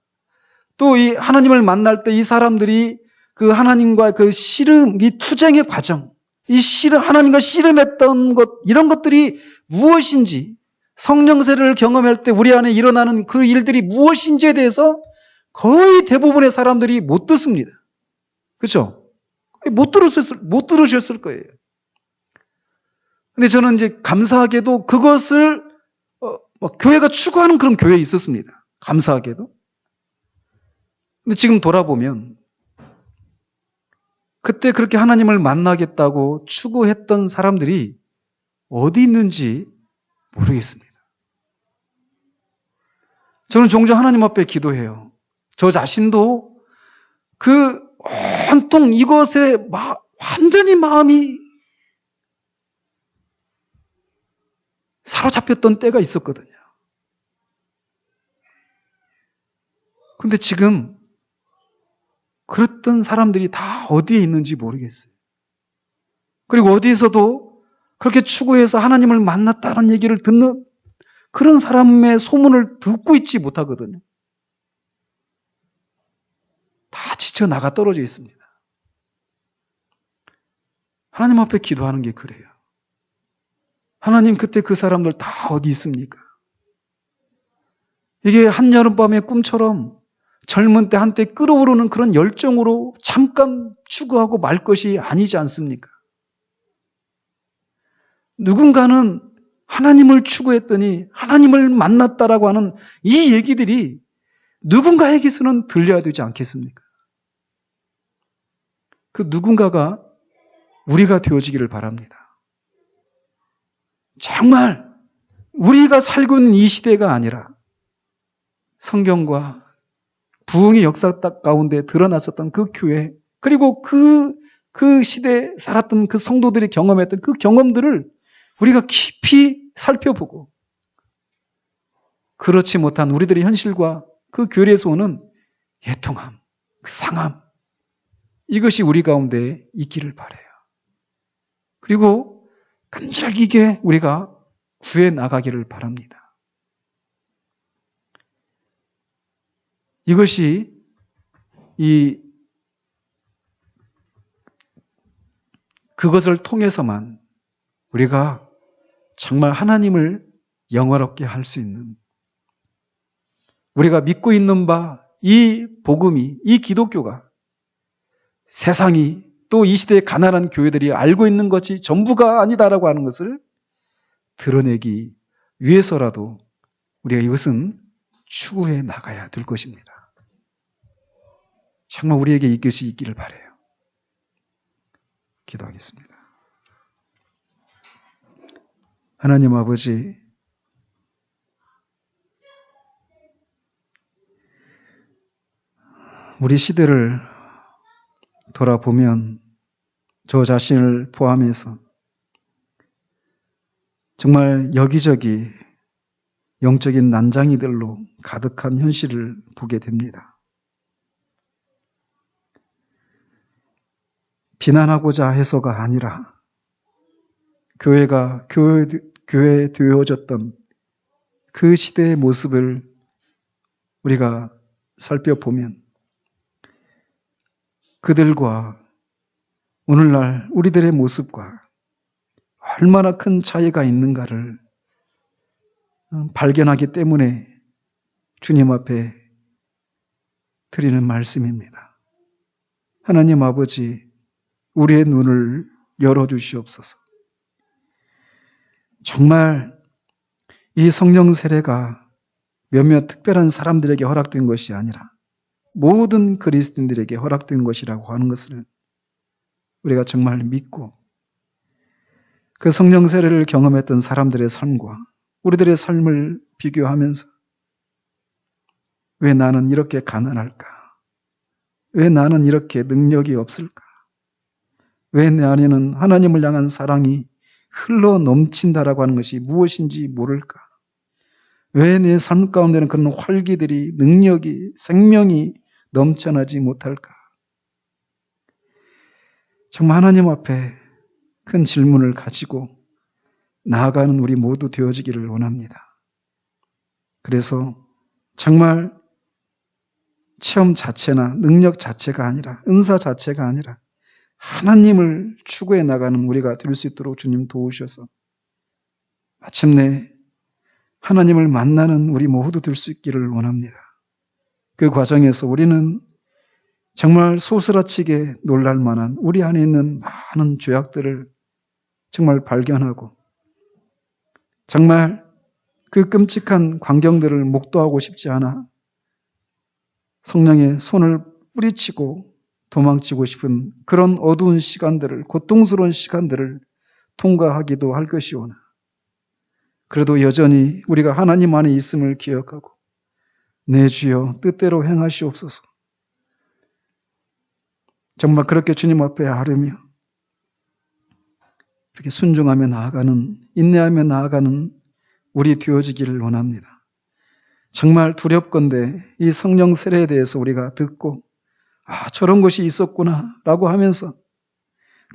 또 이 하나님을 만날 때 이 사람들이 그 하나님과 그 씨름, 이 투쟁의 과정, 이 씨름, 하나님과 씨름했던 것, 이런 것들이 무엇인지, 성령 세례를 경험할 때 우리 안에 일어나는 그 일들이 무엇인지에 대해서 거의 대부분의 사람들이 못 듣습니다. 그렇죠? 못 들으셨을 거예요. 근데 저는 이제 감사하게도 그것을 교회가 추구하는 그런 교회에 있었습니다. 감사하게도. 근데 지금 돌아보면 그때 그렇게 하나님을 만나겠다고 추구했던 사람들이 어디 있는지 모르겠습니다. 저는 종종 하나님 앞에 기도해요. 저 자신도 그 온통 이것에 완전히 마음이 사로잡혔던 때가 있었거든요. 근데 지금 그랬던 사람들이 다 어디에 있는지 모르겠어요. 그리고 어디에서도 그렇게 추구해서 하나님을 만났다는 얘기를 듣는 그런 사람의 소문을 듣고 있지 못하거든요. 다 지쳐 나가 떨어져 있습니다. 하나님 앞에 기도하는 게 그래요. 하나님, 그때 그 사람들 다 어디 있습니까? 이게 한여름밤의 꿈처럼 젊은 때 한때 끓어오르는 그런 열정으로 잠깐 추구하고 말 것이 아니지 않습니까? 누군가는 하나님을 추구했더니 하나님을 만났다라고 하는 이 얘기들이 누군가에게서는 들려야 되지 않겠습니까? 그 누군가가 우리가 되어지기를 바랍니다. 정말 우리가 살고 있는 이 시대가 아니라 성경과 부흥의 역사 가운데 드러났었던 그 교회, 그리고 그 시대에 살았던 그 성도들이 경험했던 그 경험들을 우리가 깊이 살펴보고, 그렇지 못한 우리들의 현실과 그 교회에서 오는 애통함, 그 상함, 이것이 우리 가운데 있기를 바라요. 그리고 끈질기게 우리가 구해 나가기를 바랍니다. 이것이 그것을 통해서만 우리가 정말 하나님을 영화롭게 할 수 있는, 우리가 믿고 있는 바 이 복음이, 이 기독교가 세상이 또 이 시대의 가난한 교회들이 알고 있는 것이 전부가 아니다라고 하는 것을 드러내기 위해서라도 우리가 이것은 추구해 나가야 될 것입니다. 정말 우리에게 이것이 있기를 바라요. 기도하겠습니다. 하나님 아버지, 우리 시대를 돌아보면 저 자신을 포함해서 정말 여기저기 영적인 난장이들로 가득한 현실을 보게 됩니다. 비난하고자 해서가 아니라 교회가 교회에 되어졌던 그 시대의 모습을 우리가 살펴보면 그들과 오늘날 우리들의 모습과 얼마나 큰 차이가 있는가를 발견하기 때문에 주님 앞에 드리는 말씀입니다. 하나님 아버지, 우리의 눈을 열어주시옵소서. 정말 이 성령 세례가 몇몇 특별한 사람들에게 허락된 것이 아니라 모든 그리스도인들에게 허락된 것이라고 하는 것을 우리가 정말 믿고, 그 성령 세례를 경험했던 사람들의 삶과 우리들의 삶을 비교하면서 왜 나는 이렇게 가난할까? 왜 나는 이렇게 능력이 없을까? 왜 내 안에는 하나님을 향한 사랑이 흘러 넘친다라고 하는 것이 무엇인지 모를까? 왜 내 삶 가운데는 그런 활기들이, 능력이, 생명이 넘쳐나지 못할까? 정말 하나님 앞에 큰 질문을 가지고 나아가는 우리 모두 되어지기를 원합니다. 그래서 정말 체험 자체나 능력 자체가 아니라, 은사 자체가 아니라 하나님을 추구해 나가는 우리가 될 수 있도록 주님 도우셔서 마침내 하나님을 만나는 우리 모두 될 수 있기를 원합니다. 그 과정에서 우리는 정말 소스라치게 놀랄 만한 우리 안에 있는 많은 죄악들을 정말 발견하고, 정말 그 끔찍한 광경들을 목도하고 싶지 않아 성령의 손을 뿌리치고 도망치고 싶은 그런 어두운 시간들을, 고통스러운 시간들을 통과하기도 할 것이오나, 그래도 여전히 우리가 하나님 안에 있음을 기억하고 내 주여 뜻대로 행하시옵소서, 정말 그렇게 주님 앞에 아뢰며 이렇게 순종하며 나아가는, 인내하며 나아가는 우리 되어지기를 원합니다. 정말 두렵건대 이 성령 세례에 대해서 우리가 듣고 저런 것이 있었구나 라고 하면서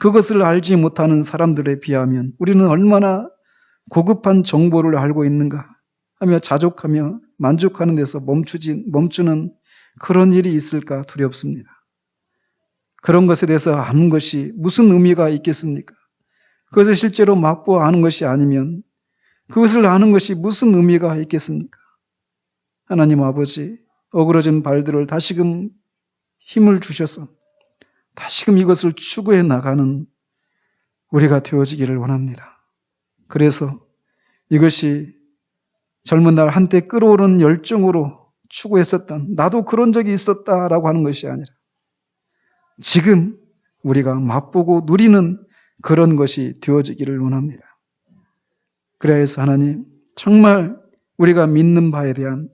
그것을 알지 못하는 사람들에 비하면 우리는 얼마나 고급한 정보를 알고 있는가 하며 자족하며 만족하는 데서 멈추는 그런 일이 있을까 두렵습니다. 그런 것에 대해서 아는 것이 무슨 의미가 있겠습니까? 그것을 실제로 맛보아 아는 것이 아니면 그것을 아는 것이 무슨 의미가 있겠습니까? 하나님 아버지, 어그러진 발들을 다시금 힘을 주셔서 다시금 이것을 추구해 나가는 우리가 되어지기를 원합니다. 그래서 이것이 젊은 날 한때 끓어오른 열정으로 추구했었던, 나도 그런 적이 있었다라고 하는 것이 아니라 지금 우리가 맛보고 누리는 그런 것이 되어지기를 원합니다. 그래야 해서 하나님 정말 우리가 믿는 바에 대한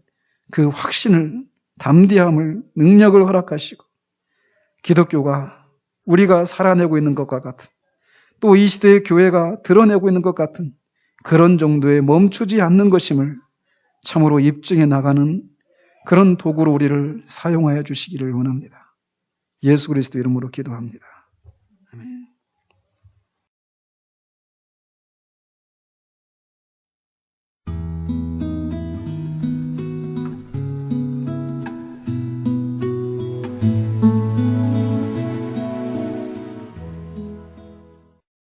그 확신을, 담대함을, 능력을 허락하시고 기독교가 우리가 살아내고 있는 것과 같은, 또 이 시대의 교회가 드러내고 있는 것 같은 그런 정도에 멈추지 않는 것임을 참으로 입증해 나가는 그런 도구로 우리를 사용하여 주시기를 원합니다. 예수 그리스도 이름으로 기도합니다.